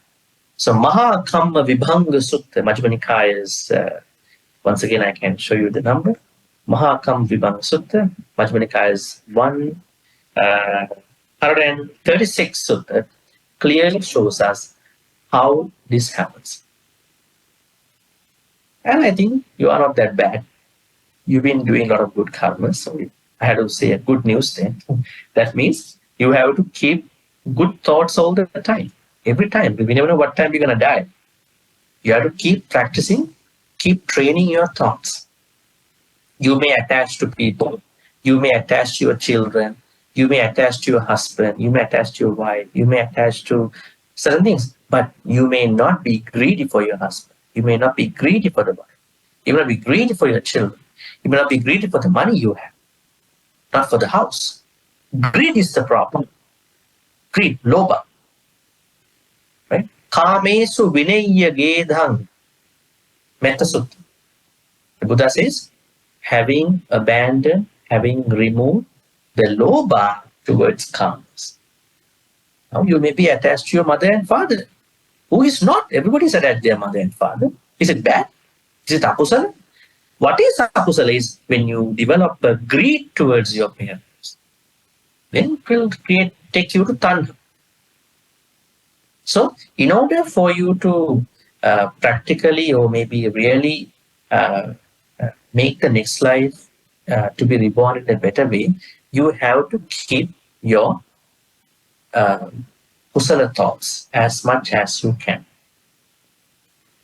So Maha Kamma Vibhanga Sutta, Majjhima Nikaya is, once again I can show you the number. Maha Kamma Vibhanga Sutta, Majjhima Nikaya is 136 Sutta, clearly shows us how this happens. And I think you are not that bad. You've been doing a lot of good karma, so I had to say a good news there. That means you have to keep good thoughts all the time, every time. We never know what time you're going to die. You have to keep practicing, keep training your thoughts. You may attach to people, you may attach to your children, you may attach to your husband, you may attach to your wife, you may attach to certain things, but you may not be greedy for your husband. You may not be greedy for the wife. You may not be greedy for your children. You may not be greedy for the money you have, not for the house. Greed is the problem. Greed, lobha. Right? Kamesu vinayya gedhang metta sutta. The Buddha says, having abandoned, having removed the lobha towards karmas. Now you may be attached to your mother and father. Who is not? Everybody is attached to their mother and father. Is it bad? Is it akusala? What is akusala is when you develop a greed towards your parents. Then it will take you to tanha. So, in order for you to practically or maybe really make the next life to be reborn in a better way, you have to keep your kusala thoughts as much as you can.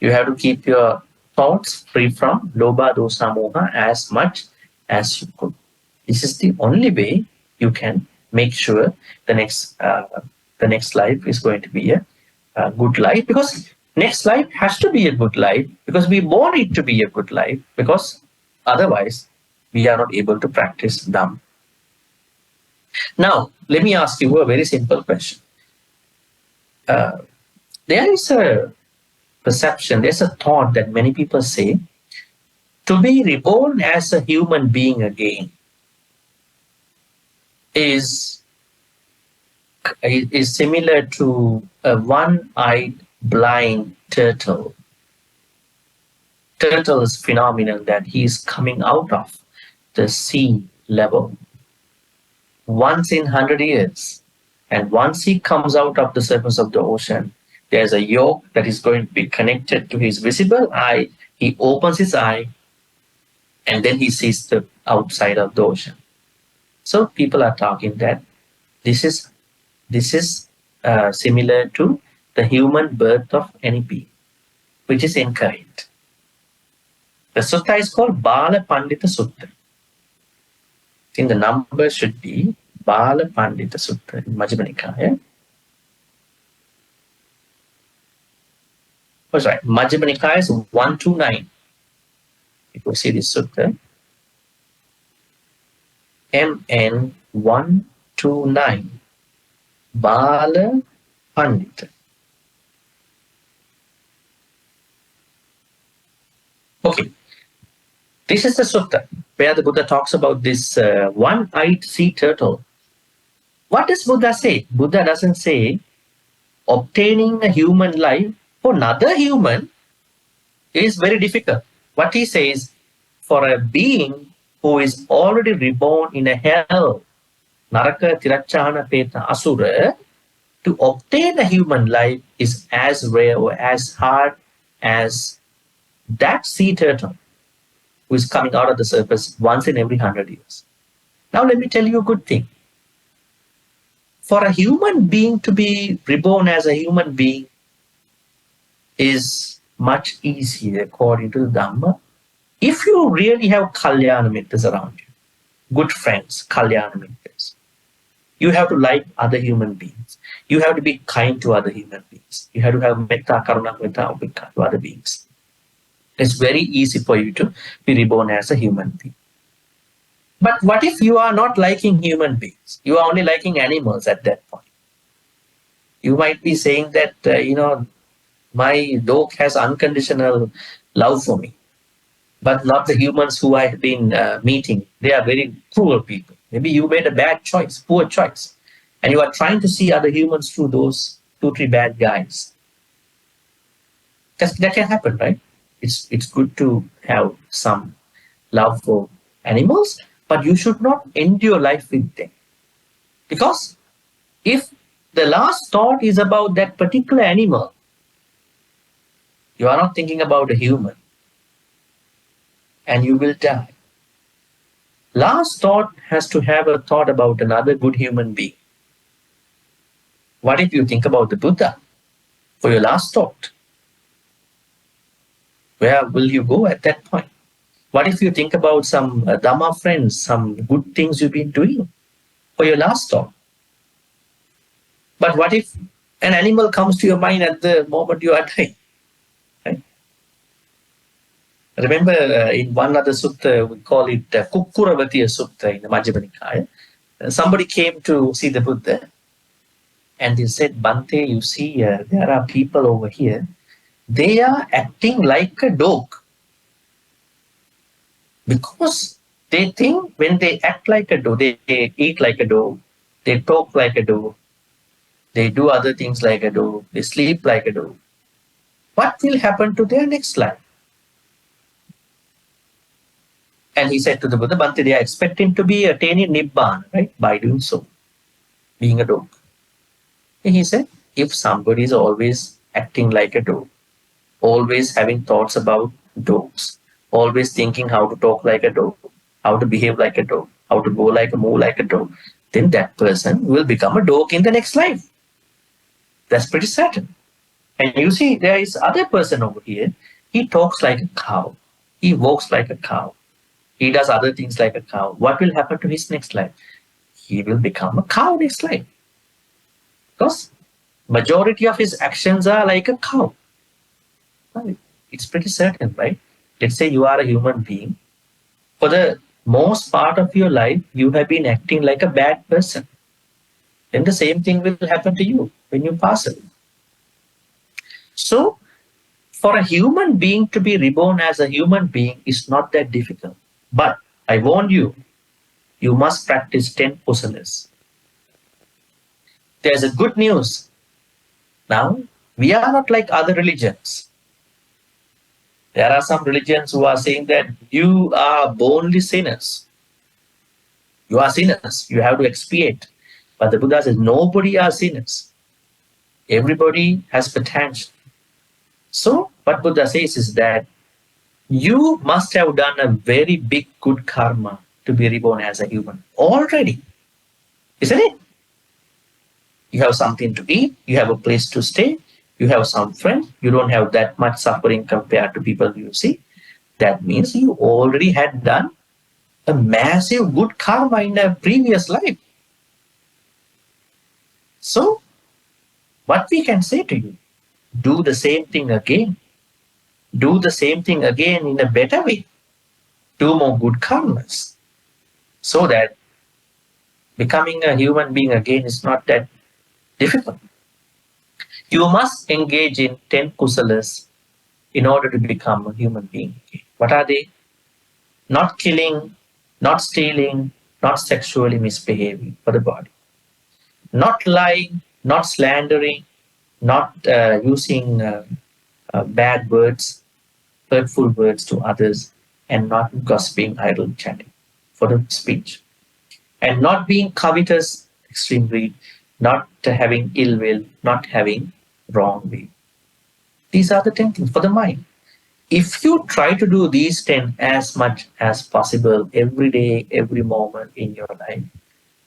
You have to keep your thoughts free from lobha, dosa, moha as much as you could. This is the only way you can make sure the next life is going to be a good life, because next life has to be a good life, because we want it to be a good life, because otherwise we are not able to practice Dhamma. Now, let me ask you a very simple question. There is a perception, there's a thought that many people say, to be reborn as a human being again is similar to a one-eyed blind turtle. Turtle's phenomenon that he is coming out of the sea level once in 100 years. And once he comes out of the surface of the ocean, there's a yoke that is going to be connected to his visible eye. He opens his eye and then he sees the outside of the ocean. So people are talking that this is similar to the human birth of any being, which is incorrect. The sutta is called Bala Pandita Sutta. I think the number should be Bala Pandita Sutta in Majjhima Nikaya. Oh, sorry, Majjhima Nikaya is 129. You will see this sutta. MN 129. Bala Pandita. Okay. This is the sutta where the Buddha talks about this one-eyed sea turtle. What does Buddha say? Buddha doesn't say obtaining a human life for another human is very difficult. What he says, for a being who is already reborn in a hell, Naraka, Tirachana, Peta, Asura, to obtain a human life is as rare or as hard as that sea turtle who is coming out of the surface once in every 100 years. Now let me tell you a good thing. For a human being to be reborn as a human being is much easier according to the Dhamma if you really have Kalyana Mittas around you. good friends, kalyana mitras. You have to like other human beings. You have to be kind to other human beings. You have to have metta, karuna, metta, upekka to other beings. It's very easy for you to be reborn as a human being. But what if you are not liking human beings? You are only liking animals at that point. You might be saying that, my dog has unconditional love for me, but not the humans who I have been meeting. They are very cruel people. Maybe you made a bad choice, poor choice, and you are trying to see other humans through those 2, 3 bad guys. That can happen, right? It's good to have some love for animals, but you should not end your life with them. Because if the last thought is about that particular animal, you are not thinking about a human, and you will die. Last thought has to have a thought about another good human being. What if you think about the Buddha for your last thought? Where will you go at that point? What if you think about some Dhamma friends, some good things you've been doing for your last thought? But what if an animal comes to your mind at the moment you are dying? Right? Remember in one other sutta, we call it Kukkuravatiya Sutta in the Majjhima Nikaya. Somebody came to see the Buddha and they said, Bhante, you see, there are people over here. They are acting like a dog. Because they think when they act like a dog, they eat like a dog, they talk like a dog, they do other things like a dog, they sleep like a dog. What will happen to their next life? And he said to the Buddha, Bhante, they are expecting to be attaining Nibbana, right? By doing so, being a dog. And he said, if somebody is always acting like a dog, always having thoughts about dogs, always thinking how to talk like a dog, how to behave like a dog, how to go like a move like a dog, then that person will become a dog in the next life. That's pretty certain. And you see, there is other person over here. He talks like a cow. He walks like a cow. He does other things like a cow. What will happen to his next life? He will become a cow next life. Because majority of his actions are like a cow. It's pretty certain, right? Let's say you are a human being. For the most part of your life, you have been acting like a bad person. Then the same thing will happen to you when you pass away. So, for a human being to be reborn as a human being is not that difficult. But I warn you, you must practice 10 kusalas. There's a good news. Now, we are not like other religions. There are some religions who are saying that you are bornly sinners. You are sinners. You have to expiate. But the Buddha says nobody are sinners. Everybody has potential. So what Buddha says is that you must have done a very big good karma to be reborn as a human already. Isn't it? You have something to eat. You have a place to stay. You have some friends. You don't have that much suffering compared to people you see. That means you already had done a massive good karma in a previous life. So, what we can say to you, do the same thing again. Do the same thing again in a better way. Do more good karmas. So that becoming a human being again is not that difficult. You must engage in 10 kusalas in order to become a human being. What are they? Not killing, not stealing, not sexually misbehaving for the body. Not lying, not slandering, not using bad words, hurtful words to others, and not gossiping, idle chatting for the speech. And not being covetous, extreme greed, not having ill will, not having wrong will. These are the 10 things for the mind. If you try to do these 10 as much as possible every day, every moment in your life,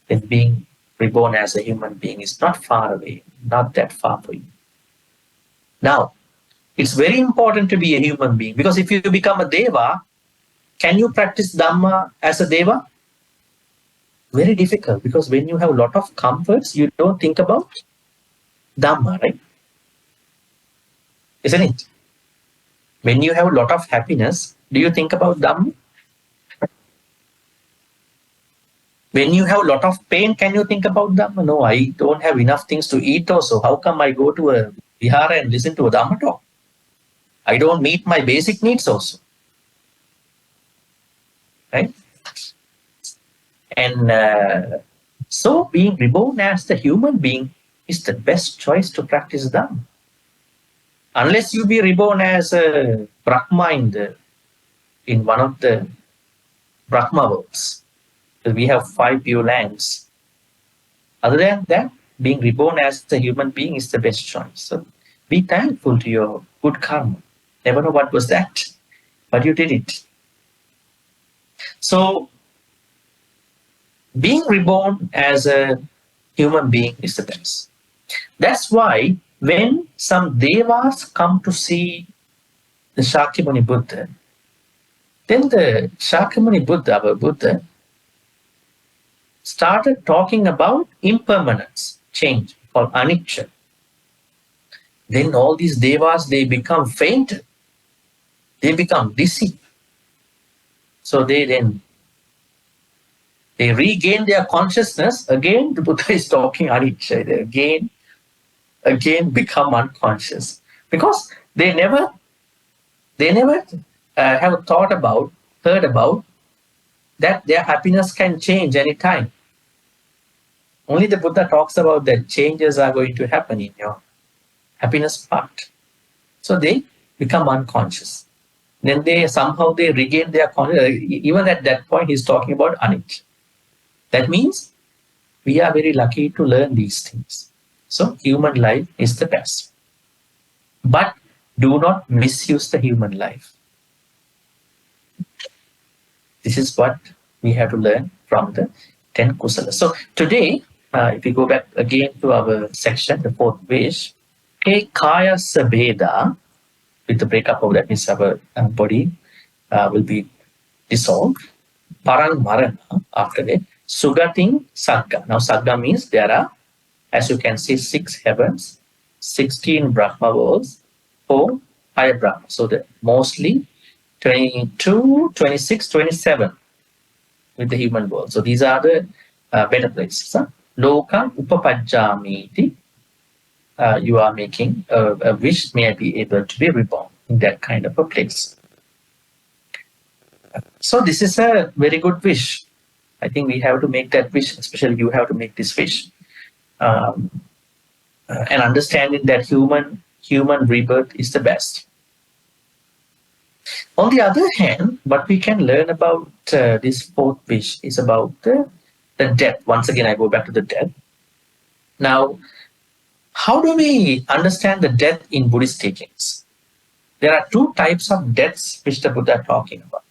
then being reborn as a human being is not far away, not that far for you. Now, it's very important to be a human being because if you become a deva, can you practice Dhamma as a deva? Very difficult, because when you have a lot of comforts, you don't think about Dhamma, right? Isn't it? When you have a lot of happiness, do you think about Dhamma? When you have a lot of pain, can you think about Dhamma? No, I don't have enough things to eat also. How come I go to a vihara and listen to a Dhamma talk? I don't meet my basic needs also. Right? And so being reborn as the human being is the best choice to practice Dhamma. Unless you be reborn as a Brahma in one of the Brahma worlds. We have 5 pure lands. Other than that, being reborn as a human being is the best choice. So be thankful to your good karma. Never know what was that, but you did it. So being reborn as a human being is the best. That's why when some devas come to see the Shakyamuni Buddha, then the Shakyamuni Buddha, our Buddha, started talking about impermanence, change, called anicca. Then all these devas, they become fainted. They become dizzy. So they regain their consciousness. Again, the Buddha is talking anicca. They again become unconscious, because they never have heard about that their happiness can change anytime. Only the Buddha talks about that changes are going to happen in your happiness part. So they become unconscious. Then they regain their consciousness. Even at that point, he's talking about anicca. That means we are very lucky to learn these things. So human life is the best. But do not misuse the human life. This is what we have to learn from the 10 kusalas. So today, if we go back again to our section, the 4th wish, kaya sabeda, with the breakup of that means our body will be dissolved. Parang marana, after that, sugating sagga. Now sagga means there are, as you can see, 6 heavens, 16 Brahma worlds, 4 higher Brahma. So the mostly 22, 26, 27 with the human world. So these are the better places. Lokam upapajjamiti. You are making a wish, may I be able to be reborn in that kind of a place. So this is a very good wish. I think we have to make that wish, especially you have to make this wish. And understanding that human rebirth is the best. On the other hand, what we can learn about this 4th wish is about the death. Once again, I go back to the death. Now, how do we understand the death in Buddhist teachings? There are 2 types of deaths which the Buddha is talking about.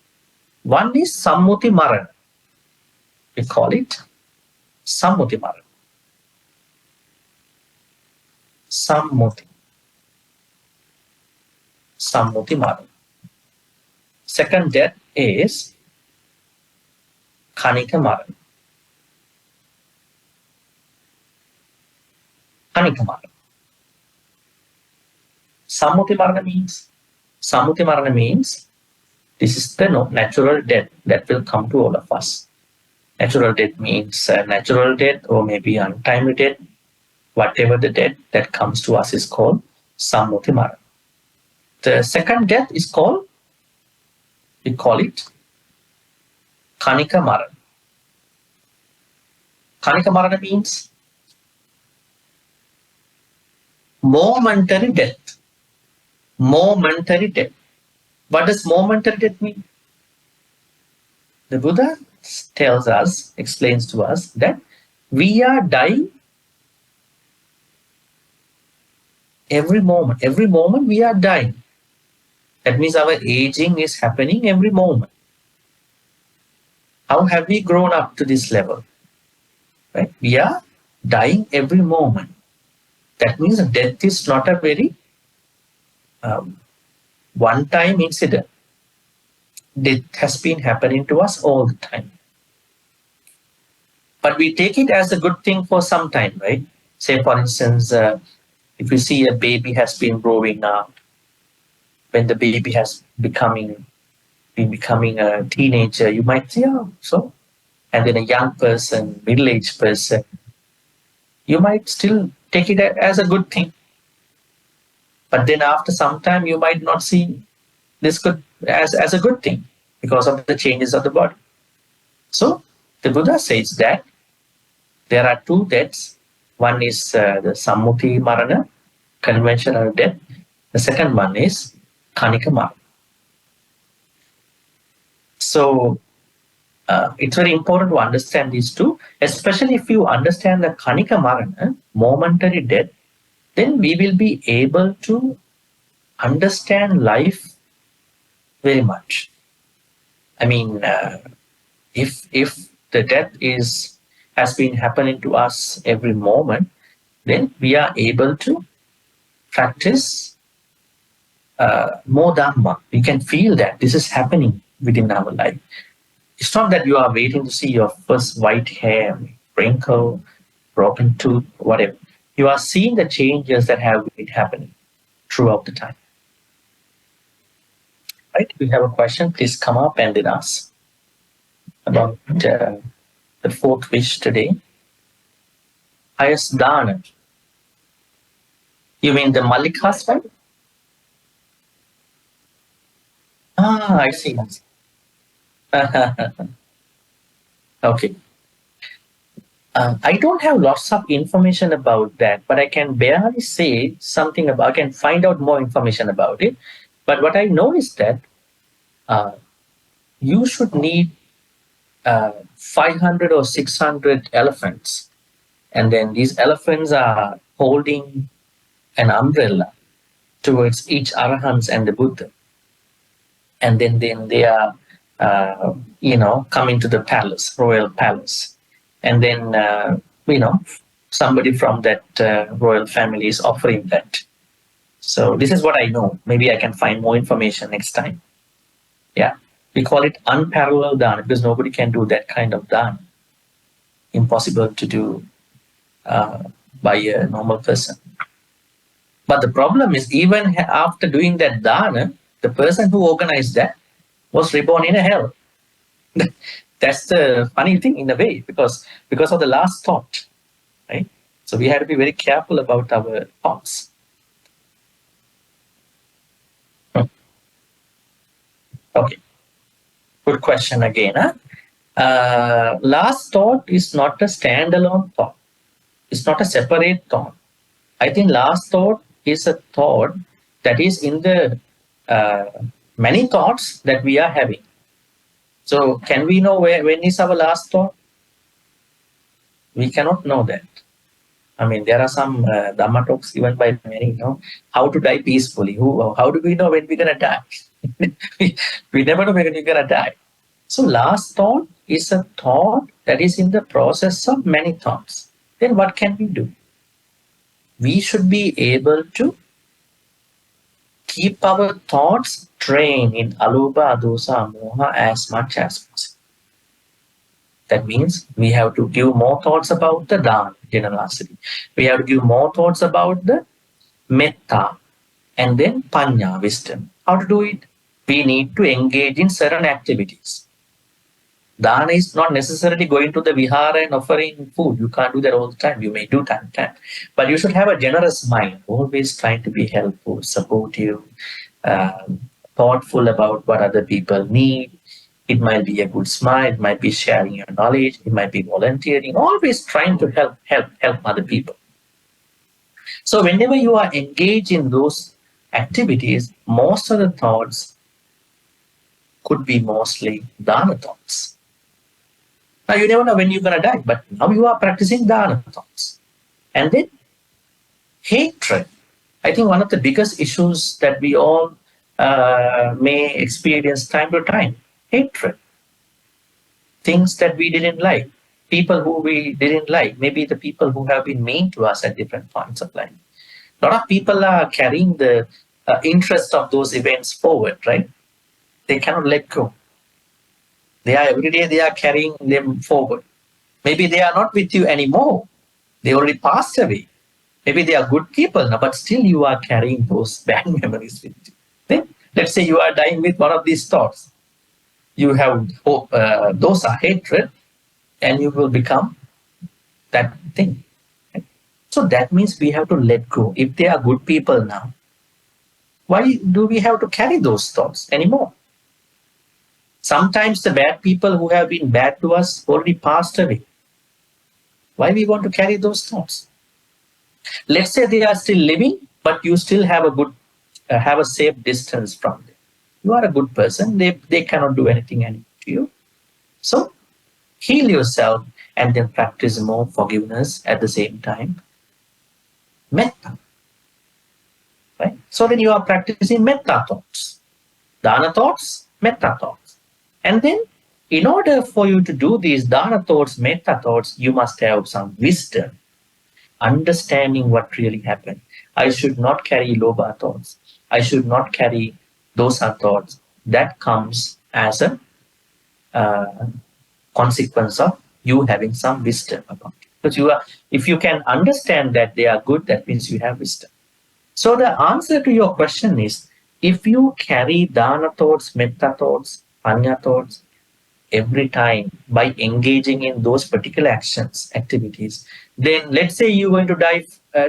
One is sammuti marana. We call it sammuti marana. Sammuti marana. Second death is Khanika marana. Khanika marana. Sammuti marana means this is the natural death that will come to all of us. Natural death means natural death or maybe untimely death. Whatever the death that comes to us is called sammuti marana. The second death is called, we call it Khanika marana. Khanika marana means momentary death. Momentary death. What does momentary death mean? The Buddha tells us, explains to us that we are dying every moment. Every moment we are dying. That means our aging is happening every moment. How have we grown up to this level? Right? We are dying every moment. That means death is not a very one-time incident. Death has been happening to us all the time. But we take it as a good thing for some time, right? Say, for instance, if you see a baby has been growing up, when the baby has been becoming a teenager, you might say, oh, so. And then a young person, middle-aged person, you might still take it as a good thing. But then after some time, you might not see this good as a good thing because of the changes of the body. So the Buddha says that there are two deaths. One is the Sammuti Marana, conventional death. The second one is Kanika Marana. So it's very important to understand these two, especially if you understand the Kanika Marana, momentary death, then we will be able to understand life very much. I mean, if the death has been happening to us every moment, then we are able to practice more Dhamma. We can feel that this is happening within our life. It's not that you are waiting to see your first white hair, wrinkle, broken tooth, whatever. You are seeing the changes that have been happening throughout the time. Right? If you have a question, please come up and then ask about the fourth wish today. Highest dana. You mean the Malik husband? Ah, I see. Okay. I don't have lots of information about that, but I can barely say something about. I can find out more information about it. But what I know is that you should need 500 or 600 elephants, and then these elephants are holding an umbrella towards each arahants and the Buddha, and then they are coming to the palace, royal palace, and then somebody from that royal family is offering that. So this is what I know. Maybe I can find more information next time. Yeah, we call it unparalleled dana because nobody can do that kind of dana. Impossible to do by a normal person. But the problem is, even after doing that dana, the person who organized that was reborn in a hell. That's the funny thing in a way, because of the last thought, right? So we have to be very careful about our thoughts. Okay, good question again. Last thought is not a standalone thought. It's not a separate thought. I think last thought is a thought that is in the many thoughts that we are having. So can we know when is our last thought? We cannot know that. I mean, there are some Dhamma talks given by many, how to die peacefully. How do we know when we're going to die? we never know when we're going to die. So last thought is a thought that is in the process of many thoughts. Then what can we do? We should be able to keep our thoughts trained in alubha, dosa, moha as much as possible. That means we have to give more thoughts about the dana, generosity. We have to give more thoughts about the metta and then panya, wisdom. How to do it? We need to engage in certain activities. Dana is not necessarily going to the vihara and offering food. You can't do that all the time. You may do time. But you should have a generous mind, always trying to be helpful, supportive, thoughtful about what other people need. It might be a good smile, it might be sharing your knowledge, it might be volunteering, always trying to help other people. So whenever you are engaged in those activities, most of the thoughts could be mostly dana thoughts. Now you never know when you're going to die, but now you are practicing dana thoughts. And then hatred. I think one of the biggest issues that we all may experience time to time, hatred. Things that we didn't like, people who we didn't like, maybe the people who have been mean to us at different points of life. A lot of people are carrying the interest of those events forward, right? They cannot let go. Every day they are carrying them forward. Maybe they are not with you anymore. They already passed away. Maybe they are good people now, but still you are carrying those bad memories with you. Then, let's say you are dying with one of these thoughts. You have hope, those are hatred, and you will become that thing. So that means we have to let go. If they are good people now, why do we have to carry those thoughts anymore? Sometimes the bad people who have been bad to us already passed away. Why we want to carry those thoughts? Let's say they are still living, but you still have a good, have a safe distance from them. You are a good person. They cannot do anything to you. So heal yourself and then practice more forgiveness at the same time. Metta. Right? So then you are practicing metta thoughts. Dana thoughts, metta thoughts. And then in order for you to do these dana thoughts, metta thoughts, you must have some wisdom, understanding what really happened. I should not carry lobha thoughts. I should not carry dosa thoughts. That comes as a consequence of you having some wisdom about it. Because if you can understand that they are good, that means you have wisdom. So the answer to your question is, if you carry dana thoughts, metta thoughts, panya thoughts every time by engaging in those particular actions, activities, then let's say you're going to die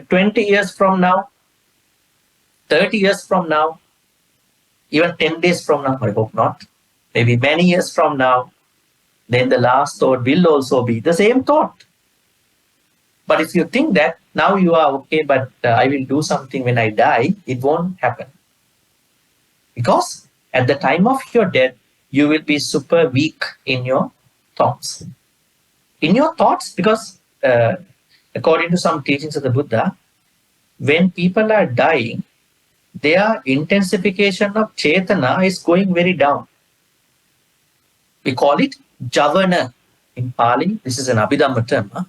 20 years from now, 30 years from now, even 10 days from now, I hope not, maybe many years from now, then the last thought will also be the same thought. But if you think that now you are okay, but I will do something when I die, it won't happen. Because at the time of your death, you will be super weak in your thoughts. In your thoughts, because according to some teachings of the Buddha, when people are dying, their intensification of chetana is going very down. We call it javana in Pali. This is an Abhidhamma term. Huh?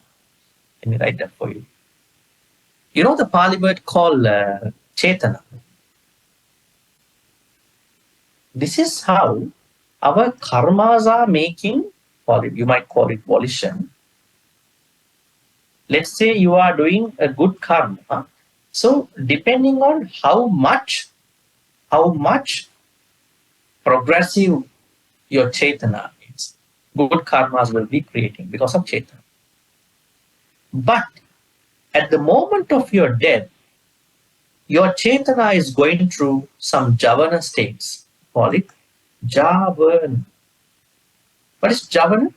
Let me write that for you. You know the Pali word called chetana. This is how our karmas are making, you might call it volition. Let's say you are doing a good karma. So depending on how much progressive your chetana is, good karmas will be creating because of chetana. But at the moment of your death, your chetana is going through some javana states. Call it javana. What is javana?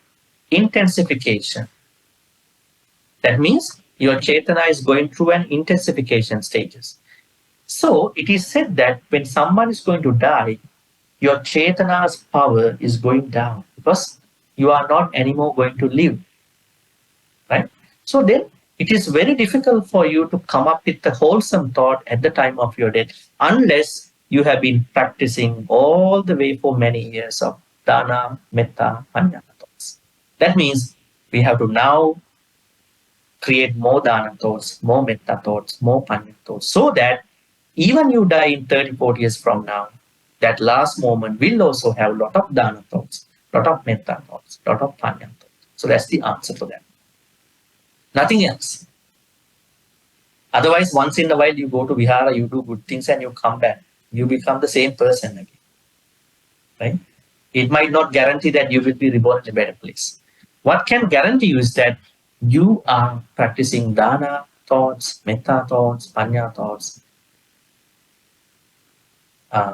Intensification. That means your chetana is going through an intensification stages. So it is said that when someone is going to die, your chetana's power is going down because you are not anymore going to live. Right? So then it is very difficult for you to come up with a wholesome thought at the time of your death unless you have been practicing all the way for many years of dana, metta, panya thoughts. That means we have to now create more dana thoughts, more metta thoughts, more panya thoughts, so that even you die in 30, 40 years from now, that last moment will also have a lot of dana thoughts, lot of metta thoughts, lot of panya thoughts. So that's the answer to that. Nothing else. Otherwise, once in a while you go to Vihara, you do good things and you come back. You become the same person again. Right? It might not guarantee that you will be reborn in a better place. What can guarantee you is that you are practicing dana thoughts, metta thoughts, panya thoughts, 24/7,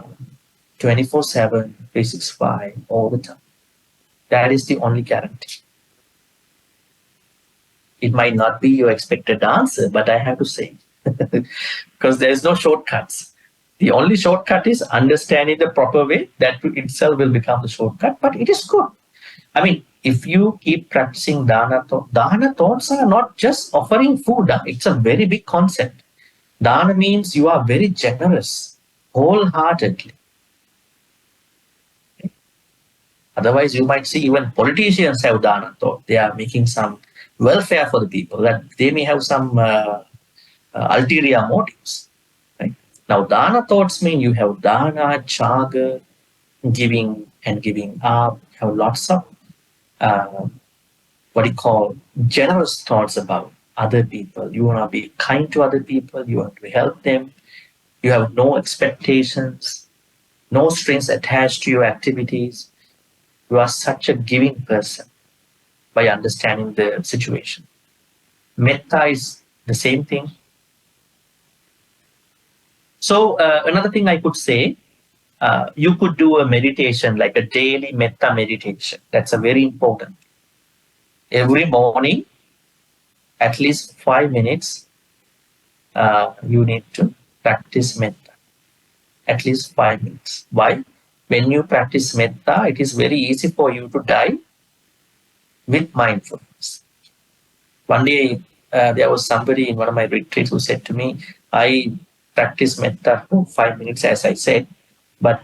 365, all the time. That is the only guarantee. It might not be your expected answer, but I have to say, because there is no shortcuts. The only shortcut is understanding the proper way. That itself will become the shortcut, but it is good. I mean, if you keep practicing dana thoughts are not just offering food. It's a very big concept. Dana means you are very generous, wholeheartedly. Okay? Otherwise, you might see even politicians have dana thought. They are making some welfare for the people, that they may have some ulterior motives. Right? Now, dana thoughts mean you have dana, chaga, giving and giving up, have lots of what you call generous thoughts about other people. You want to be kind to other people. You want to help them. You have no expectations, no strings attached to your activities. You are such a giving person by understanding the situation. Metta is the same thing. So another thing I could say, you could do a meditation, like a daily metta meditation. That's a very important. Every morning, at least 5 minutes, you need to practice metta. At least 5 minutes. Why? When you practice metta, it is very easy for you to die with mindfulness. One day, there was somebody in one of my retreats who said to me, I practice metta for 5 minutes, as I said, but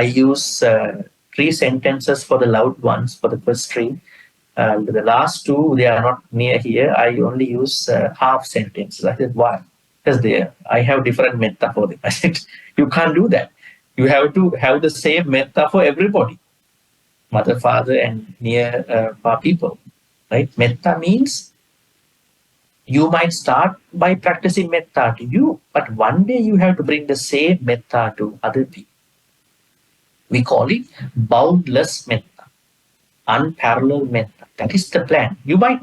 I use 3 sentences for the loved ones for the first 3. The last 2, they are not near here. I only use half sentences. I said, why? Because I have different metta for them. I said, you can't do that. You have to have the same metta for everybody. Mother, father, and near people. Right? Metta means you might start by practicing metta to you, but one day you have to bring the same metta to other people. We call it boundless metta, unparalleled metta. That is the plan. You might,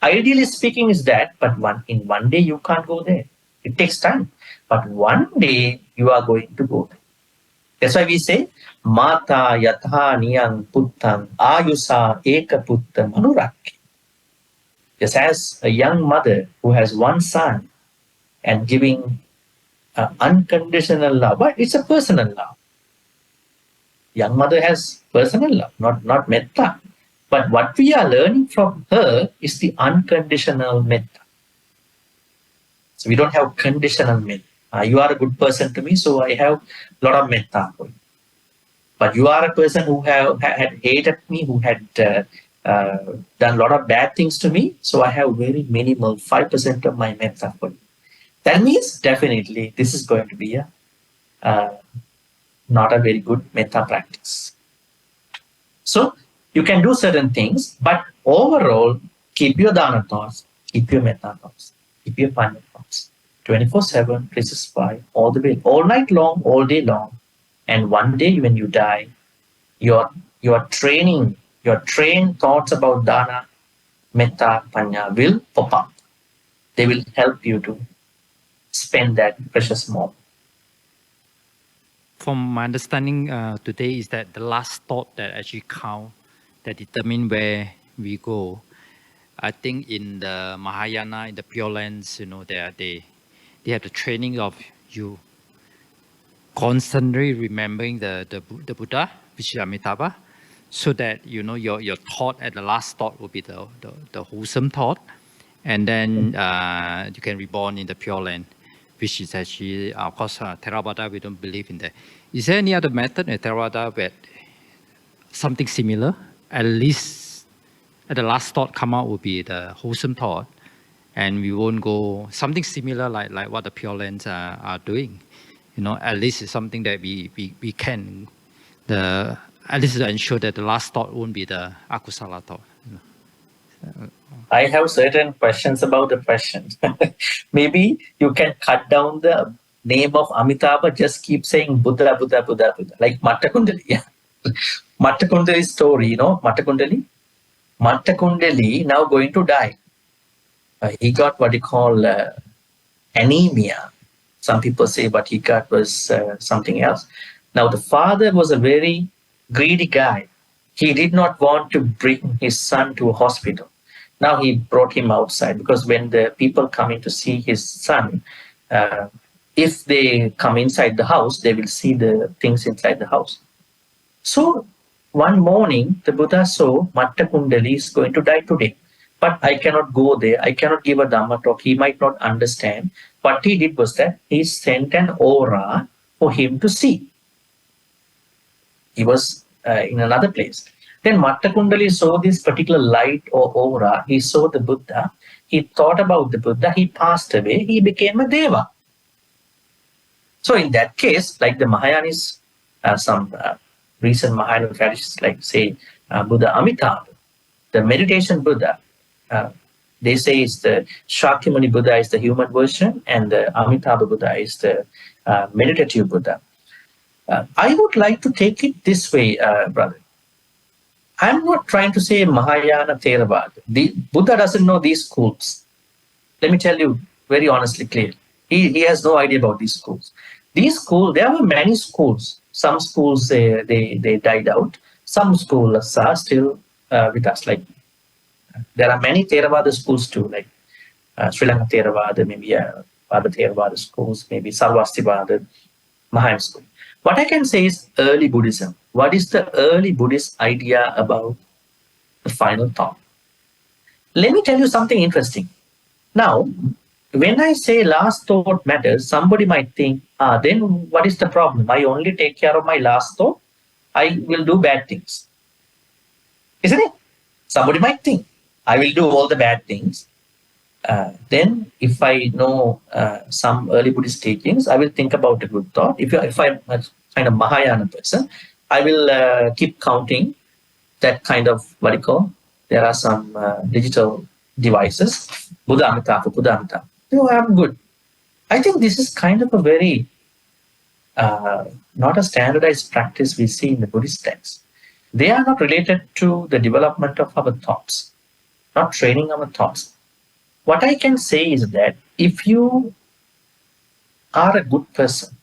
ideally speaking, is that, but in one day you can't go there. It takes time. But one day you are going to go there. That's why we say, Mata yatha niyang puttang ayusa eka putta manurakki. Just as a young mother who has one son and giving unconditional love, but it's a personal love. Young mother has personal love, not metta. But what we are learning from her is the unconditional metta. So we don't have conditional metta. You are a good person to me, so I have a lot of metta for you. But you are a person who had hated me, who had done a lot of bad things to me, so I have very minimal 5% of my metta for you. That means definitely this is going to be not a very good metta practice. So you can do certain things, but overall, keep your dana thoughts, keep your metta thoughts, keep your panya thoughts. 24/7, 365, all the way, all night long, all day long. And one day when you die, your trained thoughts about dana, metta, panya will pop up. They will help you to spend that precious moment. From my understanding today is that the last thought that actually count, that determine where we go. I think in the Mahayana, in the Pure Lands, they have the training of you constantly remembering the Buddha, which is Amitabha, so that your thought at the last thought will be the wholesome thought, and then you can reborn in the Pure Land, which is actually, of course, Theravada, we don't believe in that. Is there any other method in Theravada where something similar, at least at the last thought come out will be the wholesome thought, and we won't go something similar like what the Pure Lands are doing? At least it's something that we can, at least to ensure that the last thought won't be the akusala thought. I have certain questions about the questions. Maybe you can cut down the name of Amitabha, just keep saying Buddha, Buddha, Buddha, Buddha, like Mattakundali. Yeah. Mattakundali story, Mattakundali? Mattakundali now going to die. He got what you call anemia. Some people say what he got was something else. Now the father was a very greedy guy. He did not want to bring his son to a hospital. Now he brought him outside, because when the people come in to see his son, if they come inside the house, they will see the things inside the house. So one morning, the Buddha saw Mattakundali is going to die today. But I cannot go there. I cannot give a Dhamma talk. He might not understand. What he did was that he sent an aura for him to see. He was in another place. Then Mattakundali saw this particular light or aura. He saw the Buddha. He thought about the Buddha. He passed away. He became a Deva. So in that case, like the Mahayanis, some recent Mahayana traditions, like say Buddha Amitabha, The meditation Buddha, they say is the Shakyamuni Buddha is the human version, and the Amitabha Buddha is the meditative Buddha. I would like to take it this way, brother. I'm not trying to say Mahayana Theravada. The Buddha doesn't know these schools. Let me tell you very honestly, clear. He has no idea about these schools. These schools, there were many schools. Some schools they died out. Some schools are still with us. Like there are many Theravada schools too, like Sri Lanka Theravada, maybe other Theravada schools, maybe Sarvastivada, Mahayana school. What I can say is early Buddhism. What is the early Buddhist idea about the final thought? Let me tell you something interesting. Now, when I say last thought matters, somebody might think, then what is the problem? I only take care of my last thought. I will do bad things. Isn't it? Somebody might think, I will do all the bad things. Then if I know some early Buddhist teachings, I will think about a good thought. If I'm a kind of Mahayana person, I will keep counting that kind of, what you call, there are some digital devices, Buddha Amitabha, Buddha Amitabha. I'm good. I think this is kind of a very, not a standardized practice we see in the Buddhist texts. They are not related to the development of our thoughts, not training our thoughts. What I can say is that if you are a good person,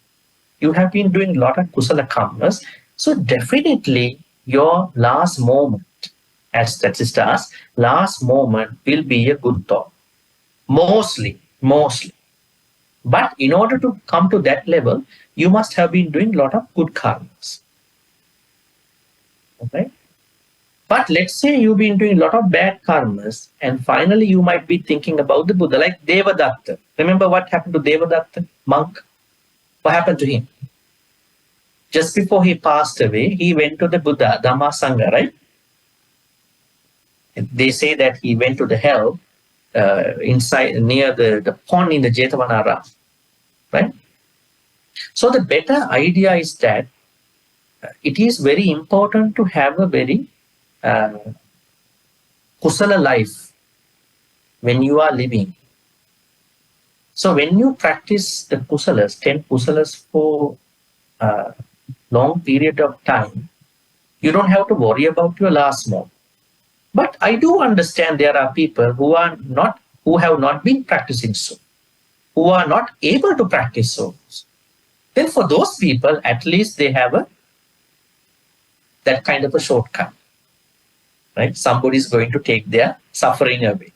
you have been doing a lot of kusala karmas, so definitely your last moment, as that sister asked, last moment will be a good thought. Mostly. But in order to come to that level, you must have been doing a lot of good karmas. Okay? But let's say you've been doing a lot of bad karmas, and finally you might be thinking about the Buddha, like Devadatta. Remember what happened to Devadatta, monk? What happened to him? Just before he passed away, he went to the Buddha, Dhamma Sangha, right? And they say that he went to the hell inside, near the pond in the Jetavanaram, right? So the better idea is that it is very important to have a very kusala life when you are living. So when you practice the kusalas, 10 kusalas for a long period of time, you don't have to worry about your last moment. But I do understand there are people who have not been practicing so, who are not able to practice so. Then for those people, at least they have that kind of a shortcut. Right? Somebody is going to take their suffering away.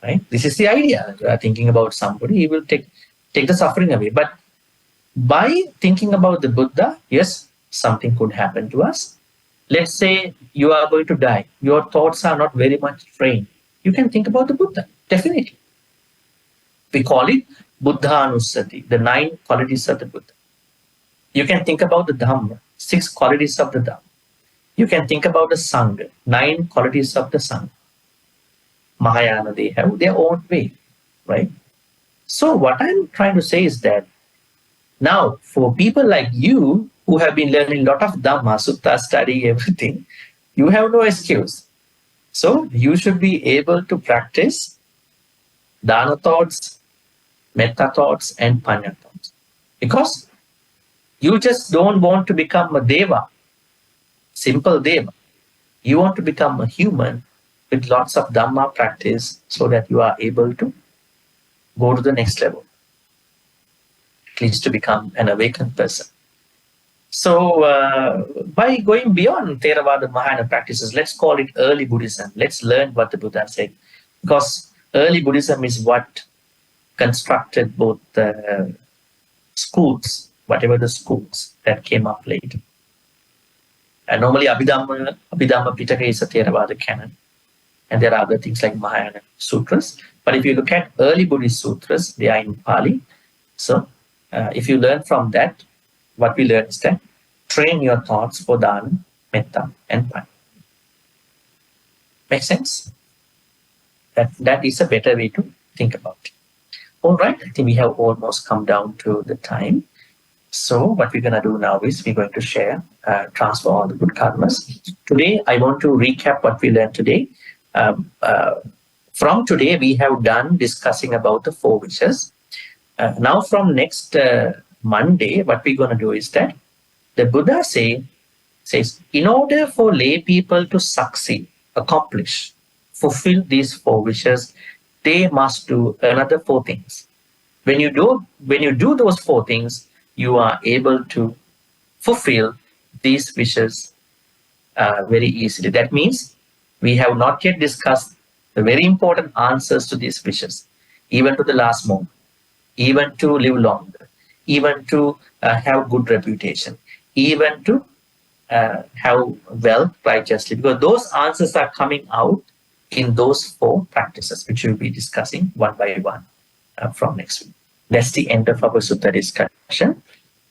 Right? This is the idea. You are thinking about somebody, he will take the suffering away. But by thinking about the Buddha, yes, something could happen to us. Let's say you are going to die. Your thoughts are not very much trained. You can think about the Buddha, definitely. We call it Buddhanusati, the 9 qualities of the Buddha. You can think about the Dhamma, 6 qualities of the Dhamma. You can think about the Sangha, 9 qualities of the Sangha. Mahayana, they have their own way, right? So what I'm trying to say is that now for people like you who have been learning a lot of Dhamma, Sutta Study, everything, you have no excuse. So you should be able to practice Dana thoughts, Metta thoughts, and Panya thoughts. Because you just don't want to become a Deva, simple Deva. You want to become a human with lots of Dhamma practice so that you are able to go to the next level, at least to become an awakened person. So by going beyond Theravada Mahayana practices, let's call it early Buddhism. Let's learn what the Buddha said. Because early Buddhism is what constructed both the schools, whatever the schools that came up later. And normally Abhidhamma Pitaka is a Theravada canon. And there are other things like Mahayana sutras. But if you look at early Buddhist sutras, they are in Pali. So if you learn from that, what we learn is that train your thoughts for Dana, Metta, and Panya. Make sense? That is a better way to think about it. All right, I think we have almost come down to the time. So what we're going to do now is we're going to share, transfer all the good karmas. Today, I want to recap what we learned today. From today, we have done discussing about the 4 wishes. Now from next Monday, what we're going to do is that the Buddha says, in order for lay people to succeed, accomplish, fulfill these 4 wishes, they must do another 4 things. When you do those 4 things, you are able to fulfill these wishes very easily. That means we have not yet discussed the very important answers to these wishes, even to the last moment, even to live longer, even to have good reputation, even to have wealth righteously, because those answers are coming out in those 4 practices, which we'll be discussing one by one from next week. That's the end of our Sutta discussion.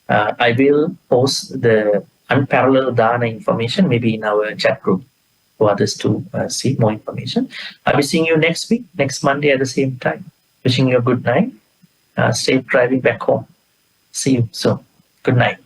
I will post the unparalleled dana information maybe in our chat group for others to see more information. I'll be seeing you next week, next Monday at the same time. Wishing you a good night. Safe driving back home. See you soon. Good night.